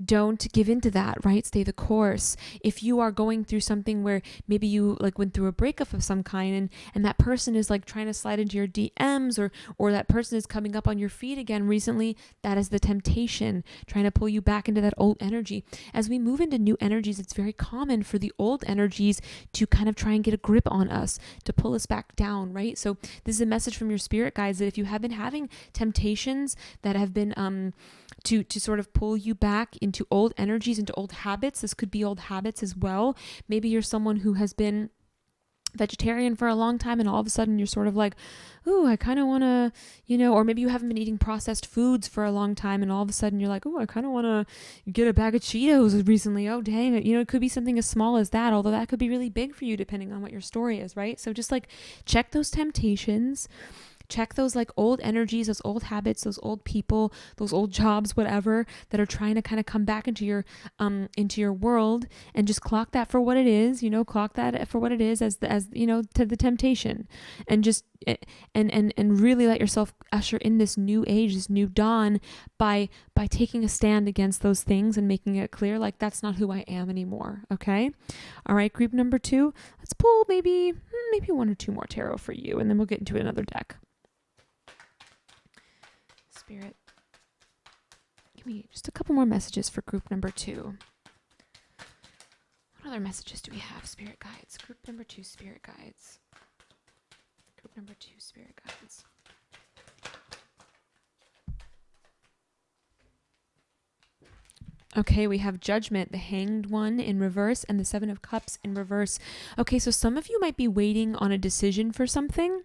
don't give into that, right? Stay the course. If you are going through something where maybe you went through a breakup of some kind, and that person is trying to slide into your DMs, or that person is coming up on your feed again recently, that is the temptation trying to pull you back into that old energy. As we move into new energies, it's very common for the old energies to kind of try and get a grip on us, to pull us back down, right? So this is a message from your spirit guides that if you have been having temptations that have been to sort of pull you back into old energies, into old habits. This could be old habits as well. Maybe you're someone who has been vegetarian for a long time, and all of a sudden you're sort of ooh, I kind of want to, or maybe you haven't been eating processed foods for a long time, and all of a sudden you're ooh, I kind of want to get a bag of Cheetos recently. Oh, dang it. It could be something as small as that, although that could be really big for you depending on what your story is, right? So just check those temptations. Check those old energies, those old habits, those old people, those old jobs, whatever, that are trying to kind of come back into your world, and just clock that for what it is, clock that for what it is as to the temptation, and just and really let yourself usher in this new age, this new dawn by taking a stand against those things and making it clear that's not who I am anymore. Okay. All right. Group number 2, let's pull maybe 1 or 2 more tarot for you, and then we'll get into another deck. Spirit, give me just a couple more messages for group number 2. What other messages do we have, spirit guides? Group number 2, spirit guides. Group number 2, spirit guides. Okay, we have Judgment, the Hanged One in reverse, and the 7 of Cups in reverse. Okay, so some of you might be waiting on a decision for something.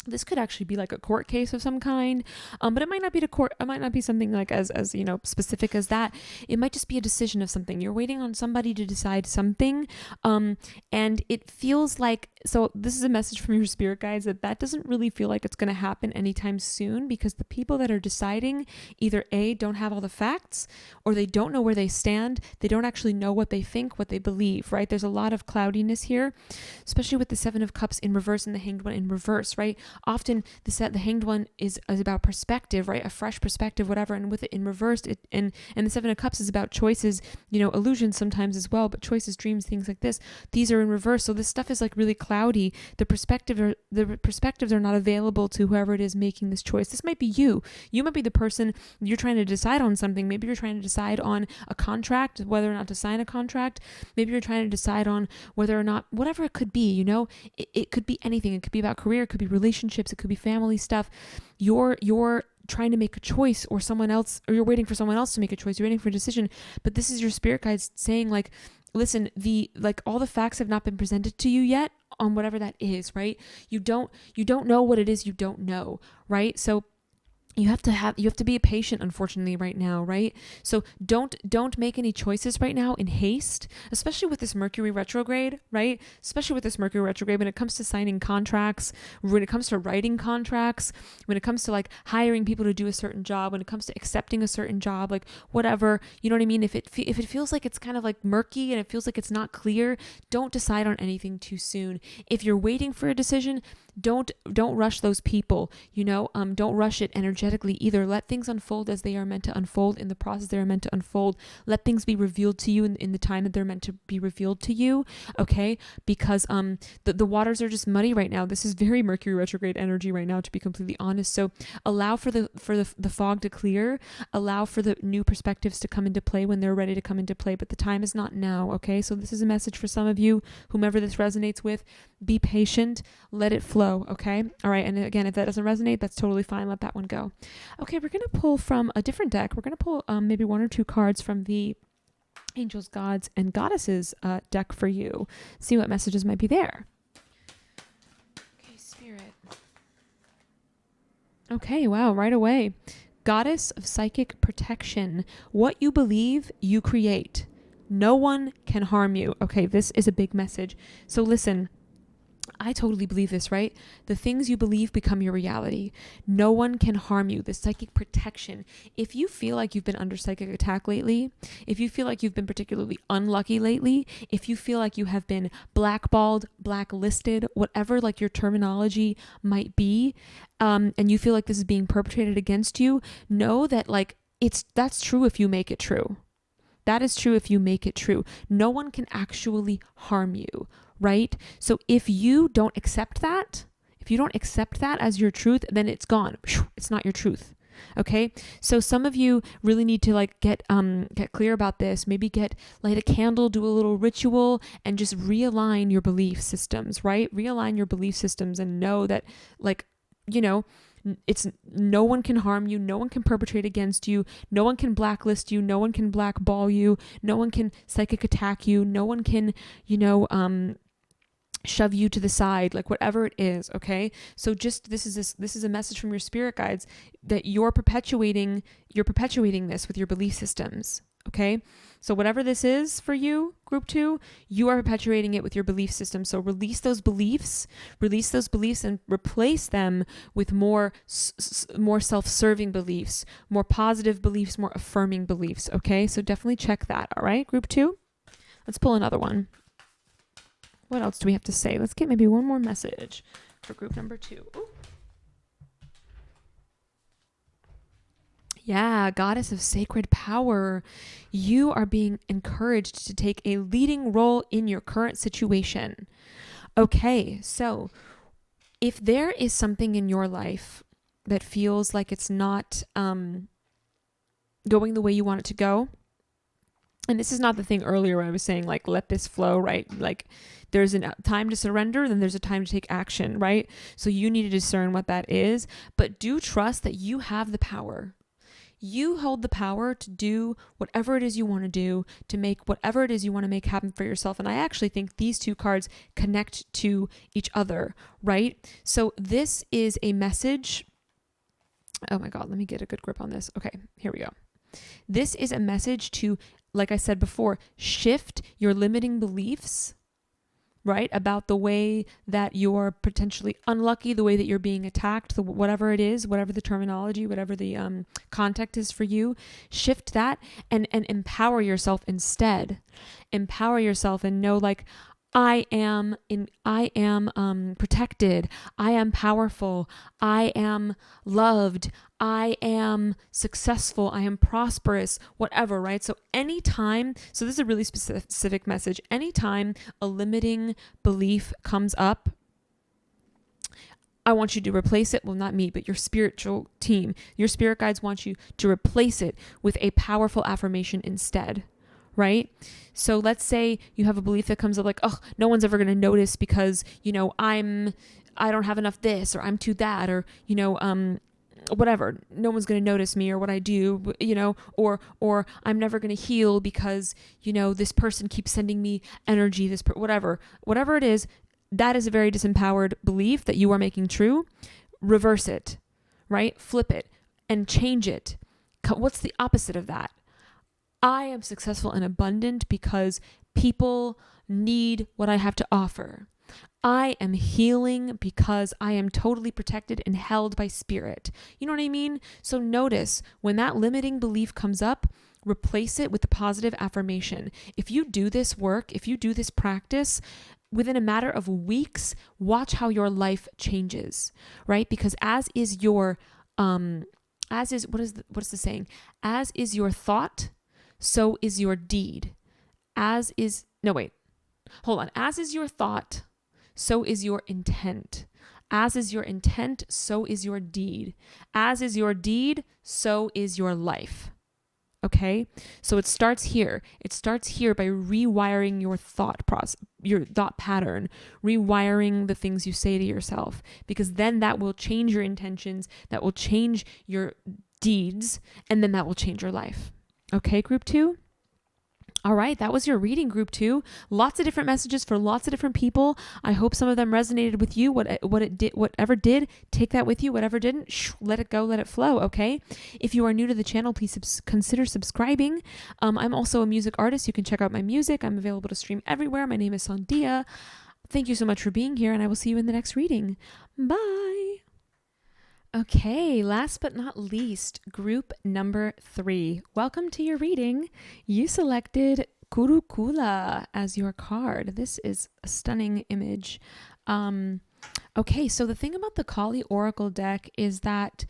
This could actually be like a court case of some kind, but it might not be to court. It might not be something like as specific as that. It might just be a decision of something. You're waiting on somebody to decide something, and it feels like, so this is a message from your spirit guides that doesn't really feel like it's going to happen anytime soon, because the people that are deciding either A, don't have all the facts, or they don't know where they stand. They don't actually know what they think, what they believe, right? There's a lot of cloudiness here, especially with the Seven of Cups in reverse and the Hanged One in reverse, right? Often the Hanged One is about perspective, right? A fresh perspective, whatever. And with it in reverse, and the Seven of Cups is about choices, illusions sometimes as well, but choices, dreams, things like this. These are in reverse. So this stuff is like really cloudy. The perspectives are not available to whoever it is making this choice. This might be you. You might be the person, you're trying to decide on something. Maybe you're trying to decide on a contract, whether or not to sign a contract. Maybe you're trying to decide on whether or not, whatever it could be, it could be anything. It could be about career, it could be relationships, it could be family stuff. You're trying to make a choice, or someone else, or you're waiting for someone else to make a choice. You're waiting for a decision, but this is your spirit guides saying, like, listen, all the facts have not been presented to you yet on whatever that is, right? You don't know what it is you don't know, right? So you have to be patient, unfortunately, right now, right? So don't make any choices right now in haste, especially with this Mercury retrograde, right? Especially with this Mercury retrograde, when it comes to signing contracts, when it comes to writing contracts, when it comes to like hiring people to do a certain job, when it comes to accepting a certain job, like whatever, you know what I mean? If it feels like it's kind of like murky and it feels like it's not clear, don't decide on anything too soon. If you're waiting for a decision, don't rush those people, don't rush it energetically either. Let things unfold as they are meant to unfold, in the process they are meant to unfold. Let things be revealed to you in the time that they're meant to be revealed to you, okay? Because the waters are just muddy right now. This is very Mercury retrograde energy right now, to be completely honest. So allow for the fog to clear, allow for the new perspectives to come into play when they're ready to come into play, but the time is not now, okay? So this is a message for some of you, whomever this resonates with. Be patient, let it flow, okay? All right, and again, if that doesn't resonate, that's totally fine. Let that one go. Okay, we're going to pull from a different deck. We're going to pull maybe one or two cards from the Angels, Gods, and Goddesses deck for you. See what messages might be there. Okay, Spirit. Okay, wow, right away. Goddess of Psychic Protection. What you believe, you create. No one can harm you. Okay, this is a big message. So listen, I totally believe this, right? The things you believe become your reality. No one can harm you. The psychic protection. If you feel like you've been under psychic attack lately, if you feel like you've been particularly unlucky lately, if you feel like you have been blackballed, blacklisted, whatever like your terminology might be, and you feel like this is being perpetrated against you, know that like that's true if you make it true. That is true if you make it true. No one can actually harm you, right? So if you don't accept that, as your truth, then it's gone. It's not your truth. Okay. So some of you really need to like get clear about this. Maybe light a candle, do a little ritual, and just realign your belief systems, right? Realign your belief systems and know that it's no one can harm you, no one can perpetrate against you, no one can blacklist you, no one can blackball you, no one can psychic attack you, no one can shove you to the side, like whatever it is, okay? So just this is a message from your spirit guides that you're perpetuating this with your belief systems, okay? So whatever this is for you, group 2, you are perpetuating it with your belief system. So release those beliefs and replace them with more self-serving beliefs, more positive beliefs, more affirming beliefs, okay? So definitely check that, all right, group 2? Let's pull another one. What else do we have to say? Let's get maybe one more message for group number 2. Ooh. Yeah, Goddess of Sacred Power. You are being encouraged to take a leading role in your current situation. Okay, so if there is something in your life that feels like it's not going the way you want it to go, and this is not the thing earlier where I was saying, like, let this flow, right? Like, there's a time to surrender, then there's a time to take action, right? So you need to discern what that is, but do trust that you have the power. You hold the power to do whatever it is you want to do, to make whatever it is you want to make happen for yourself. And I actually think these two cards connect to each other, right? So this is a message. Oh my God, let me get a good grip on this. Okay, here we go. This is a message to, like I said before, shift your limiting beliefs, right? About the way that you're potentially unlucky, the way that you're being attacked, whatever it is, whatever the terminology, whatever the context is for you, shift that and empower yourself instead. Empower yourself and know, like, I am protected. I am powerful. I am loved. I am successful. I am prosperous, whatever, right? So anytime, so this is a really specific message. Anytime a limiting belief comes up, I want you to replace it. Well, not me, but your spiritual team, your spirit guides want you to replace it with a powerful affirmation instead. Right? So let's say you have a belief that comes up like, oh, no one's ever going to notice because, I don't have enough this, or I'm too that, or, whatever. No one's going to notice me or what I do, or I'm never going to heal because, this person keeps sending me energy, whatever it is, that is a very disempowered belief that you are making true. Reverse it, right? Flip it and change it. What's the opposite of that? I am successful and abundant because people need what I have to offer. I am healing because I am totally protected and held by spirit. You know what I mean? So notice when that limiting belief comes up, replace it with the positive affirmation. If you do this work, if you do this practice, within a matter of weeks, watch how your life changes, right? Because what is the saying? As is your thought, so is your deed. As is your thought, so is your intent. As is your intent, so is your deed. As is your deed, so is your life. Okay? So it starts here. It starts here by rewiring your thought process, your thought pattern, rewiring the things you say to yourself, because then that will change your intentions, that will change your deeds, and then that will change your life. Okay, group 2? All right, that was your reading, group 2. Lots of different messages for lots of different people. I hope some of them resonated with you. Whatever did, take that with you. Whatever didn't, let it go, let it flow, okay? If you are new to the channel, please consider subscribing. I'm also a music artist. You can check out my music. I'm available to stream everywhere. My name is Sandia. Thank you so much for being here, and I will see you in the next reading. Bye. Okay, last but not least, group number 3. Welcome to your reading. You selected Kurukula as your card. This is a stunning image. Okay, so the thing about the Kali Oracle deck is that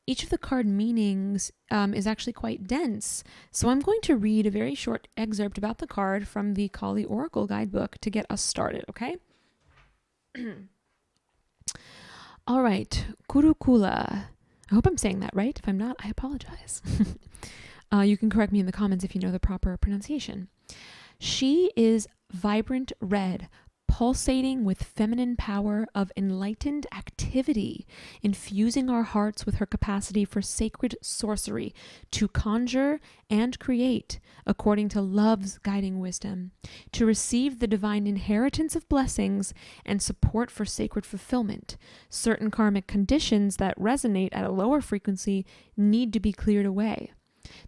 each of the card meanings is actually quite dense. So I'm going to read a very short excerpt about the card from the Kali Oracle guidebook to get us started, okay? All right, Kurukula. I hope I'm saying that right. If I'm not, I apologize. You can correct me in the comments if you know the proper pronunciation. She is vibrant red, pulsating with feminine power of enlightened activity, infusing our hearts with her capacity for sacred sorcery to conjure and create according to love's guiding wisdom, to receive the divine inheritance of blessings and support for sacred fulfillment. Certain karmic conditions that resonate at a lower frequency need to be cleared away.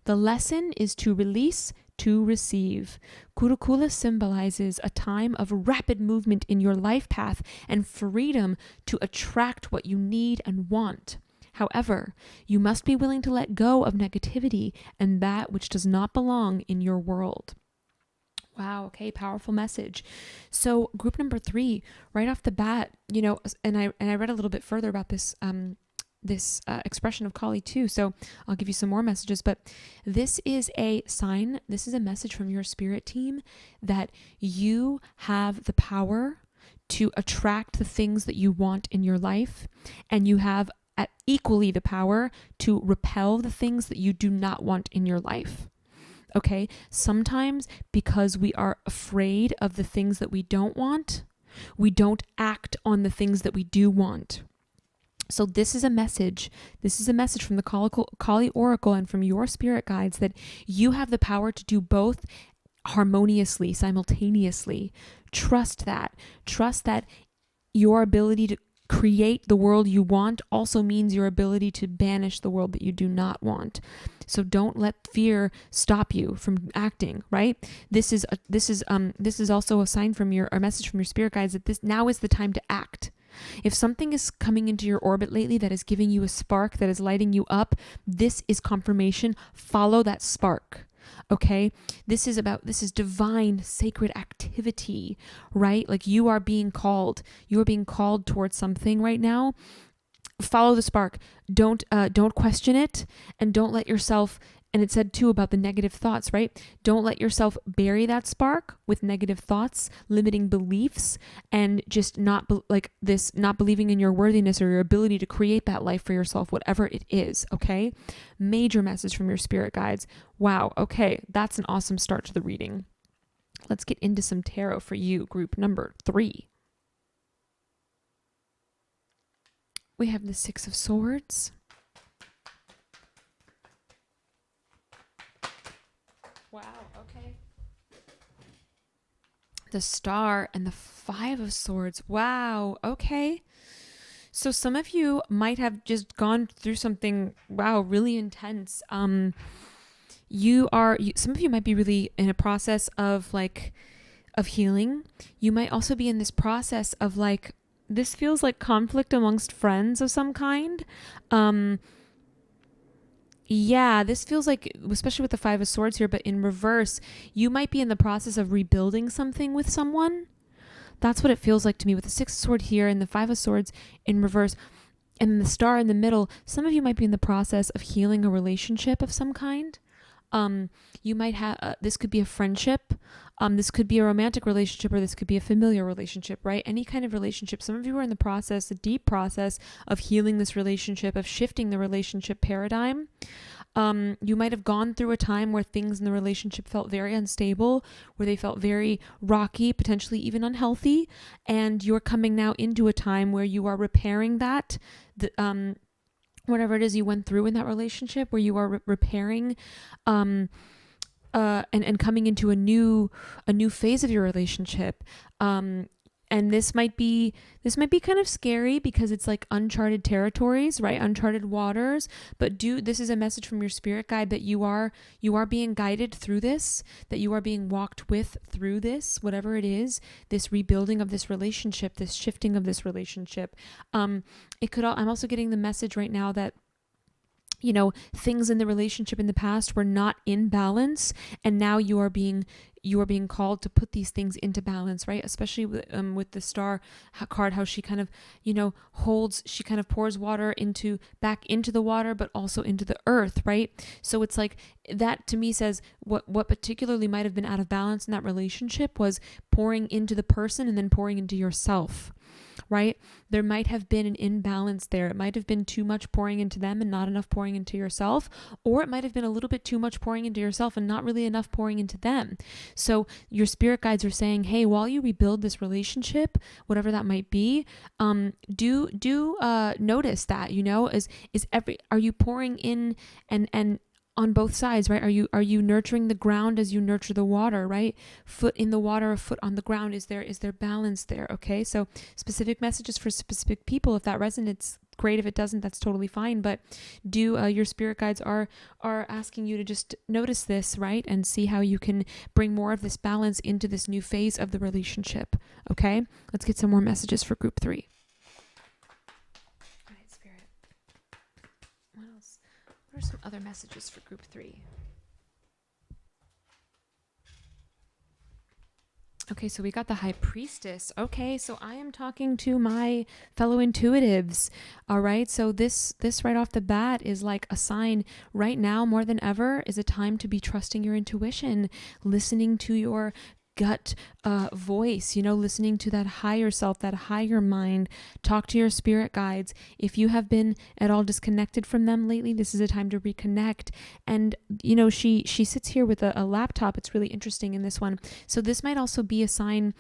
The lesson is to release, to receive. Kurukula symbolizes a time of rapid movement in your life path and freedom to attract what you need and want. However, you must be willing to let go of negativity and that which does not belong in your world. Wow, okay, powerful message. So group number 3, right off the bat, and I read a little bit further about this expression of Kali too. So I'll give you some more messages, but this is a sign, this is a message from your spirit team that you have the power to attract the things that you want in your life, and you have equally the power to repel the things that you do not want in your life. Okay? Sometimes because we are afraid of the things that we don't want, we don't act on the things that we do want. So this is a message. This is a message from the Kali Oracle and from your spirit guides that you have the power to do both harmoniously, simultaneously. Trust that. Trust that your ability to create the world you want also means your ability to banish the world that you do not want. So don't let fear stop you from acting, right? This is also a sign from a message from your spirit guides that this now is the time to act. If something is coming into your orbit lately that is giving you a spark, that is lighting you up, this is confirmation. Follow that spark. Okay, this is divine sacred activity, right? Like you are being called towards something right now. Follow the spark. Don't question it, and don't let yourself, and it said too about the negative thoughts, right? Don't let yourself bury that spark with negative thoughts, limiting beliefs, and just not believing in your worthiness or your ability to create that life for yourself, whatever it is, okay? Major message from your spirit guides. Wow, okay, that's an awesome start to the reading. Let's get into some tarot for you, group number 3. We have the 6 of Swords. Wow, okay. The Star and the 5 of Swords. Wow, okay. So some of you might have just gone through something, wow, really intense. Some of you might be really in a process of healing. You might also be in this process of this feels like conflict amongst friends of some kind. Yeah, this feels like, especially with the 5 of Swords here, but in reverse, you might be in the process of rebuilding something with someone. That's what it feels like to me with the 6 of Swords here and the 5 of Swords in reverse. And then the Star in the middle, some of you might be in the process of healing a relationship of some kind. You might have, this could be a friendship. This could be a romantic relationship, or this could be a familiar relationship, right? Any kind of relationship. Some of you are in the process, a deep process of healing this relationship, of shifting the relationship paradigm. You might have gone through a time where things in the relationship felt very unstable, where they felt very rocky, potentially even unhealthy. And you're coming now into a time where you are repairing that, whatever it is you went through in that relationship, where you are repairing, and coming into a new phase of your relationship. And this might be kind of scary because it's like uncharted territories, right? Uncharted waters. But this is a message from your spirit guide that you are being guided through this, that you are being walked with through this, whatever it is, this rebuilding of this relationship, this shifting of this relationship. I'm also getting the message right now that, things in the relationship in the past were not in balance, and now you are being called to put these things into balance, right? Especially with the Star card, how she kind of, she kind of pours water back into the water, but also into the earth, right? So it's like that to me says what particularly might have been out of balance in that relationship was pouring into the person and then pouring into yourself. Right? There might have been an imbalance there. It might have been too much pouring into them and not enough pouring into yourself, or it might have been a little bit too much pouring into yourself and not really enough pouring into them. So your spirit guides are saying, hey, while you rebuild this relationship, whatever that might be, do notice that, are you pouring in and on both sides, right? Are you nurturing the ground as you nurture the water, right? Foot in the water, a foot on the ground. Is there balance there? Okay. So specific messages for specific people. If that resonates, great. If it doesn't, that's totally fine. But your spirit guides are asking you to just notice this, right? And see how you can bring more of this balance into this new phase of the relationship. Okay. Let's get some more messages for group 3. All right, Spirit. What else? What are some other messages for group 3? Okay, so we got the High Priestess. Okay, so I am talking to my fellow intuitives. All right, so this right off the bat is like a sign right now more than ever is a time to be trusting your intuition, listening to your gut voice, listening to that higher self, that higher mind. Talk to your spirit guides. If you have been at all disconnected from them lately, this is a time to reconnect. And, she sits here with a laptop. It's really interesting in this one. So this might also be a sign,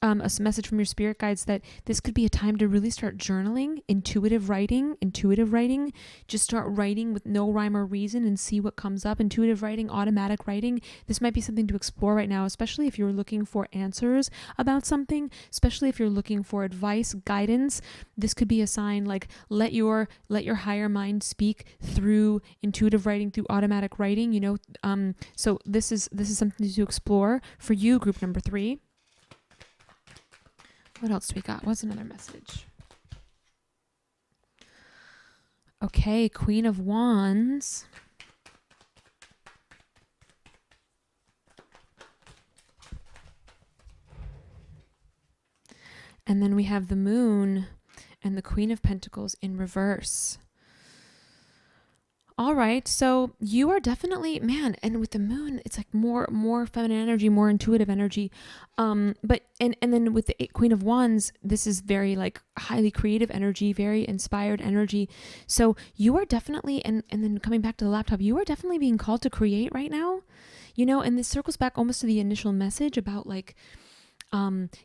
a message from your spirit guides that this could be a time to really start journaling, intuitive writing. Just start writing with no rhyme or reason and see what comes up. Intuitive writing, automatic writing. This might be something to explore right now, especially if you're looking for answers about something, especially if you're looking for advice, guidance. This could be a sign, like let your higher mind speak through intuitive writing, through automatic writing, so this is something to explore for you, group number 3. What else do we got? What's another message? Okay, Queen of Wands. And then we have the Moon and the Queen of Pentacles in reverse. All right, so you are definitely, and with the Moon, it's like more feminine energy, more intuitive energy. But then with the Queen of Wands, this is very like highly creative energy, very inspired energy. So you are definitely, and then coming back to the laptop, you are definitely being called to create right now, and this circles back almost to the initial message about like,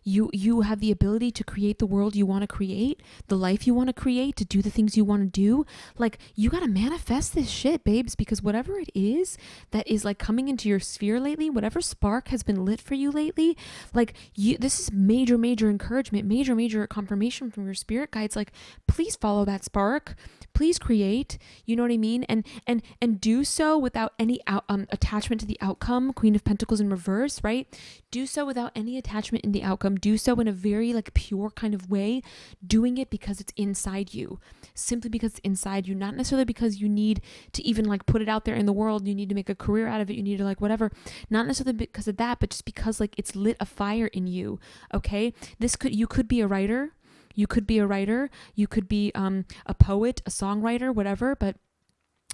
you have the ability to create the world you want to create, the life you want to create, to do the things you want to do. Like, you got to manifest this shit, babes, because whatever it is that is like coming into your sphere lately, whatever spark has been lit for you lately, like this is major encouragement, major confirmation from your spirit guides. Like, please follow that spark, please create, you know what I mean? And do so without any attachment to the outcome. Queen of Pentacles in reverse, right? Do so without any attachment in the outcome. Do so in a very like pure kind of way, doing it because it's inside you, simply because it's inside you, not necessarily because you need to even like put it out there in the world, you need to make a career out of it, you need to like whatever, not necessarily because of that, but just because like it's lit a fire in you. Okay, you could be a writer, you could be a poet, a songwriter, whatever, but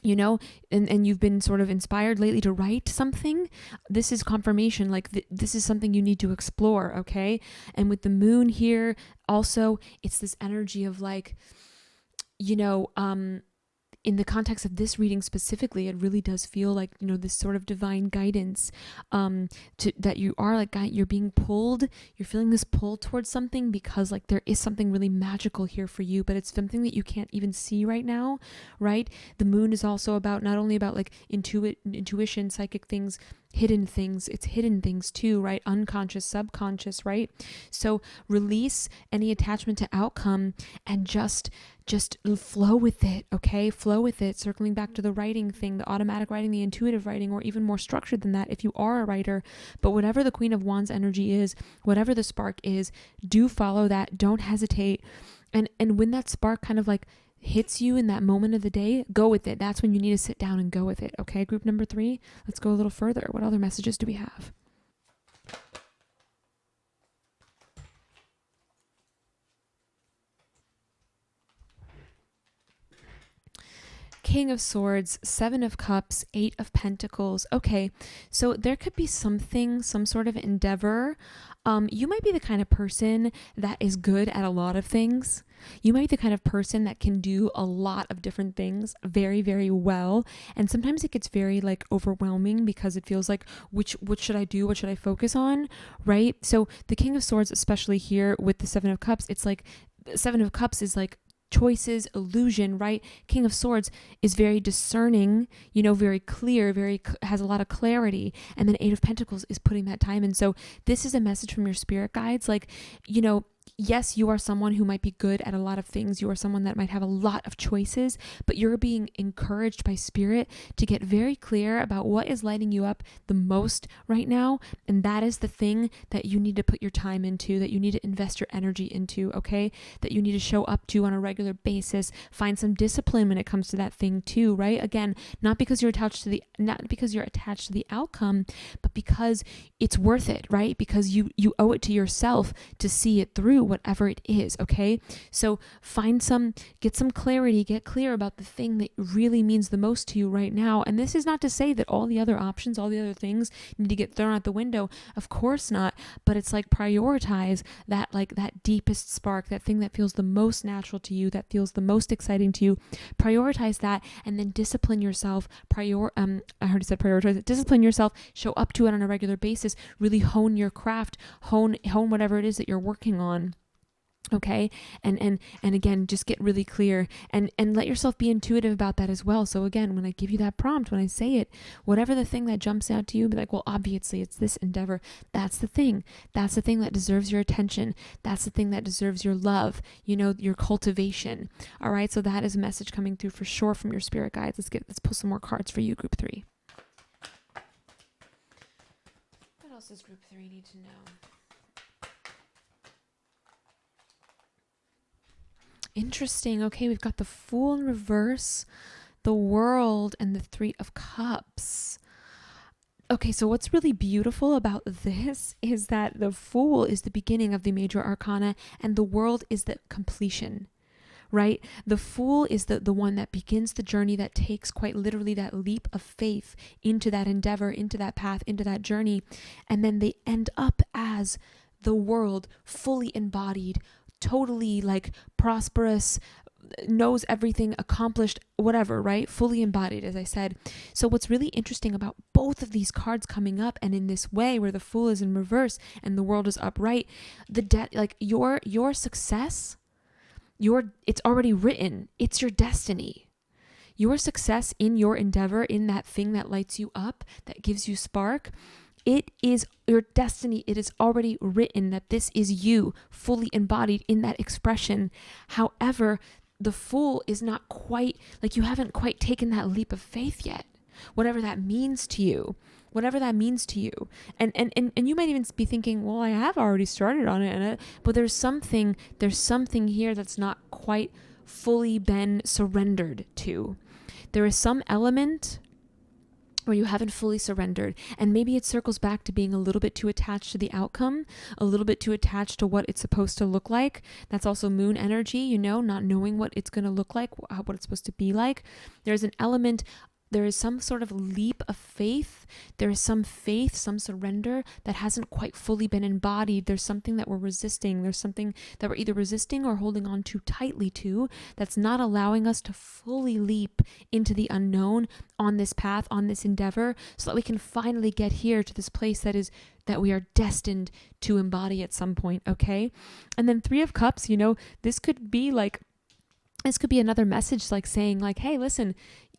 and you've been sort of inspired lately to write something. This is confirmation, like this is something you need to explore, okay? And with the Moon here, also, it's this energy of like, in the context of this reading specifically, it really does feel like, this sort of divine guidance, that you are like, you're being pulled, you're feeling this pull towards something because like there is something really magical here for you, but it's something that you can't even see right now, right? The Moon is also about, not only about like intuition, psychic things, hidden things, it's hidden things too, right? Unconscious, subconscious, right? So release any attachment to outcome and just flow with it, okay? Flow with it. Circling back to the writing thing, the automatic writing, the intuitive writing, or even more structured than that if you are a writer. But whatever the Queen of Wands energy is, whatever the spark is, do follow that. Don't hesitate. And when that spark kind of like hits you in that moment of the day, go with it. That's when you need to sit down and go with it. Okay, group number 3, let's go a little further. What other messages do we have? King of Swords, 7 of Cups, 8 of Pentacles. Okay, so there could be some sort of endeavor. You might be the kind of person that is good at a lot of things. You might be the kind of person that can do a lot of different things very, very well. And sometimes it gets very like overwhelming because it feels like, what should I do? What should I focus on? Right? So the King of Swords, especially here with the 7 of Cups, it's like 7 of Cups is like choices, illusion, right? King of Swords is very discerning, very clear, has a lot of clarity. And then 8 of Pentacles is putting that time in. So this is a message from your spirit guides. Like, yes, you are someone who might be good at a lot of things. You are someone that might have a lot of choices, but you're being encouraged by spirit to get very clear about what is lighting you up the most right now. And that is the thing that you need to put your time into, that you need to invest your energy into, okay? That you need to show up to on a regular basis. Find some discipline when it comes to that thing too, right? Again, not because you're attached to the outcome, but because it's worth it, right? Because you owe it to yourself to see it through. you, whatever it is, okay? So get some clarity, get clear about the thing that really means the most to you right now. And this is not to say that all the other options, all the other things need to get thrown out the window. Of course not. But it's like prioritize that, like that deepest spark, that thing that feels the most natural to you, that feels the most exciting to you. Prioritize that, and then discipline yourself. I already said prioritize it. Discipline yourself. Show up to it on a regular basis. Really hone your craft. Hone whatever it is that you're working on. Okay. And again, just get really clear and let yourself be intuitive about that as well. So again, when I give you that prompt, when I say it, whatever the thing that jumps out to you, be like, well, obviously it's this endeavor. That's the thing. That's the thing that deserves your attention. That's the thing that deserves your love, your cultivation. All right. So that is a message coming through for sure from your spirit guides. Let's pull some more cards for you, group 3. What else does group 3 need to know? Interesting. Okay, we've got the Fool in reverse, the World, and the 3 of Cups. Okay, so what's really beautiful about this is that the Fool is the beginning of the major arcana and the World is the completion, right? The Fool is the one that begins the journey, that takes quite literally that leap of faith into that endeavor, into that path, into that journey. And then they end up as the World, fully embodied, totally like prosperous, knows everything, accomplished, whatever, right? Fully embodied, as I said. So what's really interesting about both of these cards coming up, and in this way where the Fool is in reverse and the World is upright, your success, it's already written. It's your destiny. Your success in your endeavor, in that thing that lights you up, that gives you spark, it is your destiny. It is already written that this is you, fully embodied in that expression. However, the Fool is not quite, like, you haven't quite taken that leap of faith yet. Whatever that means to you. And you might even be thinking, well, I have already started on it, but there's something here that's not quite fully been surrendered to. There is some element where you haven't fully surrendered, and maybe it circles back to being a little bit too attached to the outcome, a little bit too attached to what it's supposed to look like. That's also moon energy, not knowing what it's going to look like, what it's supposed to be like. There's an element, there is some sort of leap of faith. There is some faith, some surrender that hasn't quite fully been embodied. There's something that we're resisting. There's something that we're either resisting or holding on too tightly to that's not allowing us to fully leap into the unknown on this path, on this endeavor, so that we can finally get here to this place that we are destined to embody at some point, okay? And then 3 of Cups, this could be another message, like saying like, hey, listen,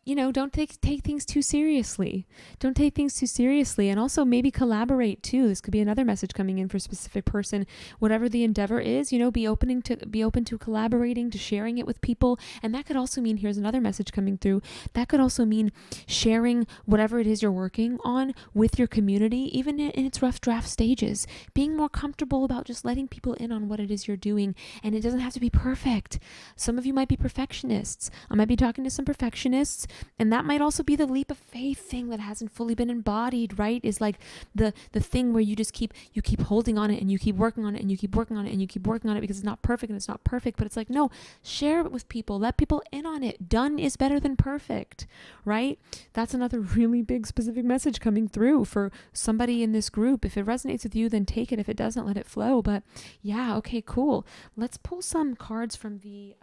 don't take things too seriously. Don't take things too seriously. And also maybe collaborate too. This could be another message coming in for a specific person. Whatever the endeavor is, be open to collaborating, to sharing it with people. And that could also mean, here's another message coming through. That could also mean sharing whatever it is you're working on with your community, even in its rough draft stages. Being more comfortable about just letting people in on what it is you're doing. And it doesn't have to be perfect. Some of you might be perfectionists. I might be talking to some perfectionists. And that might also be the leap of faith thing that hasn't fully been embodied, right? Is like the thing where you keep holding on it, and you keep working on it, and you keep working on it, and you keep working on it because it's not perfect, and it's not perfect. But it's like, no, share it with people. Let people in on it. Done is better than perfect, right? That's another really big specific message coming through for somebody in this group. If it resonates with you, then take it. If it doesn't, let it flow. But yeah, okay, cool. Let's pull some cards from the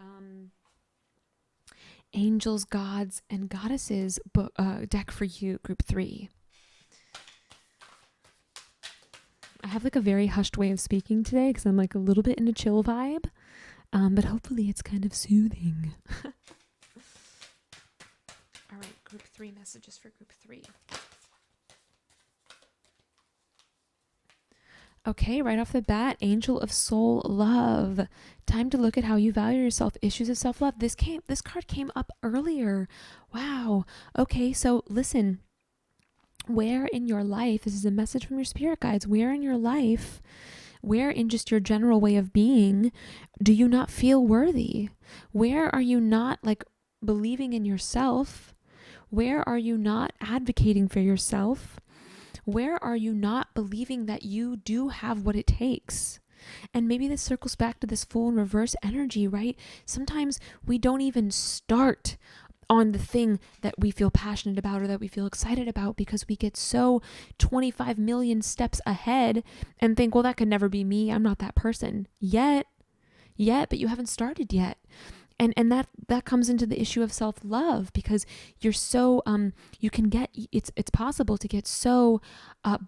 Angels, Gods, and Goddesses deck for you, group 3. I have like a very hushed way of speaking today because I'm like a little bit in a chill vibe, but hopefully it's kind of soothing. All right, group 3 messages for group 3. Okay, right off the bat, Angel of Soul Love. Time to look at how you value yourself. Issues of self-love. This card came up earlier. Wow. Okay, so listen. Where in your life, this is a message from your spirit guides, where in your life, where in just your general way of being, do you not feel worthy? Where are you not like believing in yourself? Where are you not advocating for yourself? Where are you not believing that you do have what it takes? And maybe this circles back to this full and reverse energy, right? Sometimes we don't even start on the thing that we feel passionate about or that we feel excited about because we get so 25 million steps ahead and think, well, that could never be me. I'm not that person yet, but you haven't started yet. And that comes into the issue of self-love, because you're so you can get it's possible to get so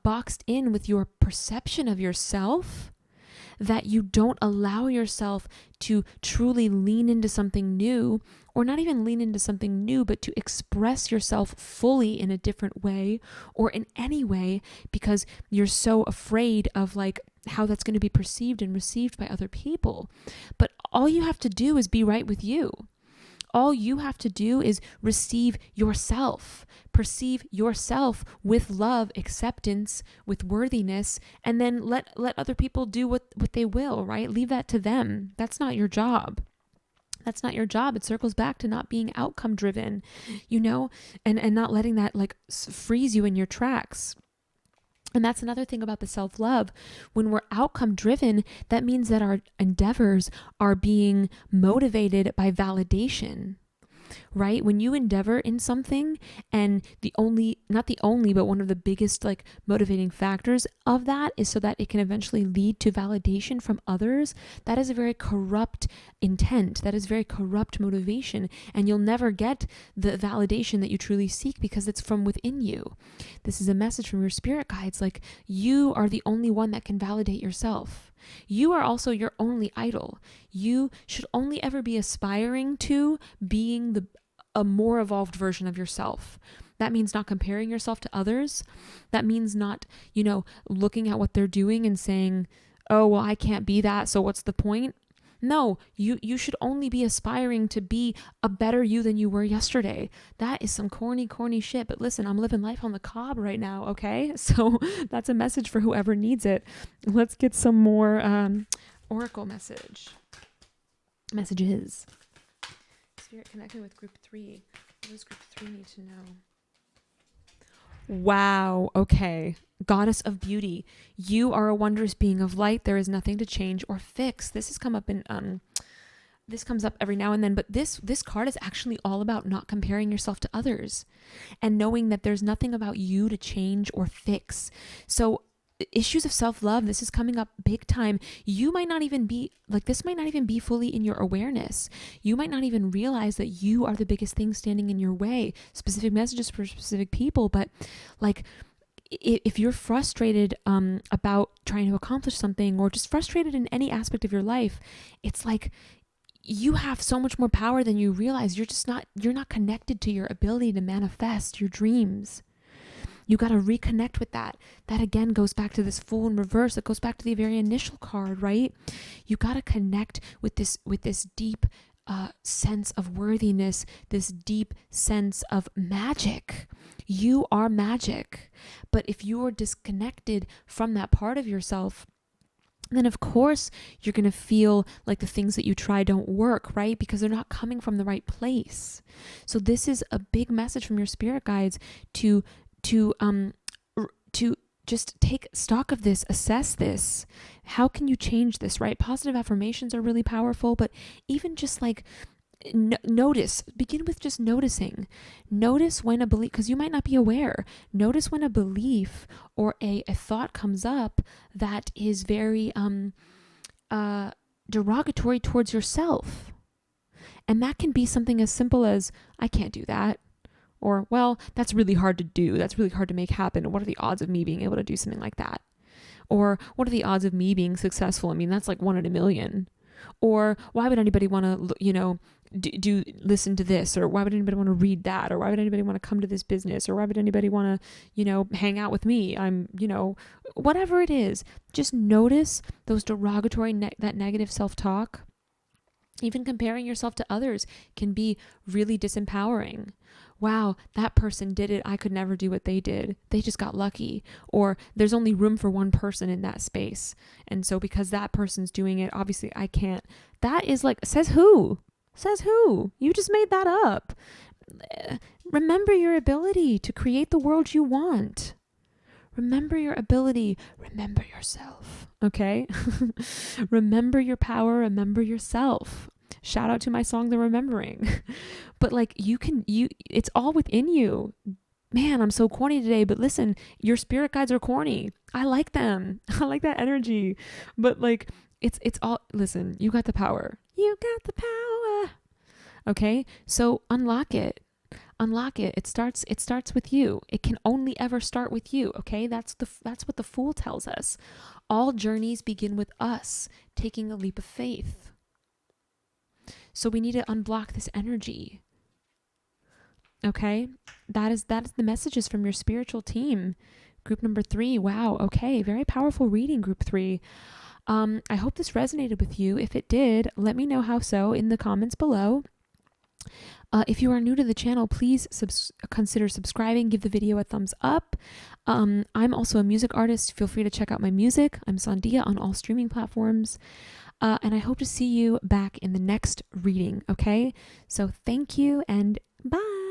boxed in with your perception of yourself that you don't allow yourself to truly lean into something new, or not even lean into something new, but to express yourself fully in a different way or in any way, because you're so afraid of like how that's going to be perceived and received by other people. But all you have to do is be right with you. All you have to do is receive yourself, perceive yourself with love, acceptance, with worthiness, and then let other people do what they will, right? Leave that to them. That's not your job. That's not your job. It circles back to not being outcome driven, and not letting that like freeze you in your tracks. And that's another thing about the self-love. When we're outcome driven, that means that our endeavors are being motivated by validation, right? When you endeavor in something, and not the only, but one of the biggest like motivating factors of that is so that it can eventually lead to validation from others, that is a very corrupt intent. That is very corrupt motivation. And you'll never get the validation that you truly seek because it's from within you. This is a message from your spirit guides. Like, you are the only one that can validate yourself. You are also your only idol. You should only ever be aspiring to being a more evolved version of yourself. That means not comparing yourself to others. That means not, looking at what they're doing and saying, oh, well, I can't be that, so what's the point? No, you should only be aspiring to be a better you than you were yesterday. That is some corny shit. But listen, I'm living life on the cob right now, okay? So that's a message for whoever needs it. Let's get some more oracle messages. Spirit connecting with group 3. What does group 3 need to know? Wow. Okay. Goddess of beauty. You are a wondrous being of light. There is nothing to change or fix. This has come up this comes up every now and then, but this card is actually all about not comparing yourself to others and knowing that there's nothing about you to change or fix. So issues of self-love, this is coming up big time. You might not even be like, this might not even be fully in your awareness. You might not even realize that you are the biggest thing standing in your way. Specific messages for specific people, but like, if you're frustrated about trying to accomplish something, or just frustrated in any aspect of your life, it's like you have so much more power than you realize. You're not connected to your ability to manifest your dreams. You got to reconnect with that. That again goes back to this Fool in reverse. It goes back to the very initial card, right? You got to connect with this deep sense of worthiness, this deep sense of magic. You are magic. But if you are disconnected from that part of yourself, then of course you're going to feel like the things that you try don't work, right? Because they're not coming from the right place. So this is a big message from your spirit guides to just take stock of this, assess this. How can you change this, right? Positive affirmations are really powerful, but even just like notice, begin with just noticing. Notice when a belief, because you might not be aware, notice when a belief or a thought comes up that is very derogatory towards yourself. And that can be something as simple as, I can't do that. Or, well, that's really hard to do. That's really hard to make happen. What are the odds of me being able to do something like that? Or what are the odds of me being successful? I mean, that's like 1 in a million. Or why would anybody want to, listen to this? Or why would anybody want to read that? Or why would anybody want to come to this business? Or why would anybody want to, hang out with me? I'm, whatever it is, just notice those derogatory, that negative self-talk. Even comparing yourself to others can be really disempowering. Wow, that person did it. I could never do what they did. They just got lucky. Or there's only room for one person in that space. And so because that person's doing it, obviously I can't. That is like, says who? Says who? You just made that up. Remember your ability to create the world you want. Remember your ability. Remember yourself. Okay? Remember your power. Remember yourself. Shout out to my song, The Remembering. But like it's all within you. Man, I'm so corny today, but listen, your spirit guides are corny. I like them. I like that energy. But like, it's all, listen, you got the power. You got the power. Okay? So unlock it. Unlock it. It starts with you. It can only ever start with you. Okay? That's what the Fool tells us. All journeys begin with us taking a leap of faith. So we need to unblock this energy. Okay? That is the messages from your spiritual team. Group number 3. Wow. Okay. Very powerful reading, group 3. I hope this resonated with you. If it did, let me know how so in the comments below. If you are new to the channel, please consider subscribing. Give the video a thumbs up. I'm also a music artist. Feel free to check out my music. I'm Sandia on all streaming platforms. And I hope to see you back in the next reading. Okay? So thank you and bye.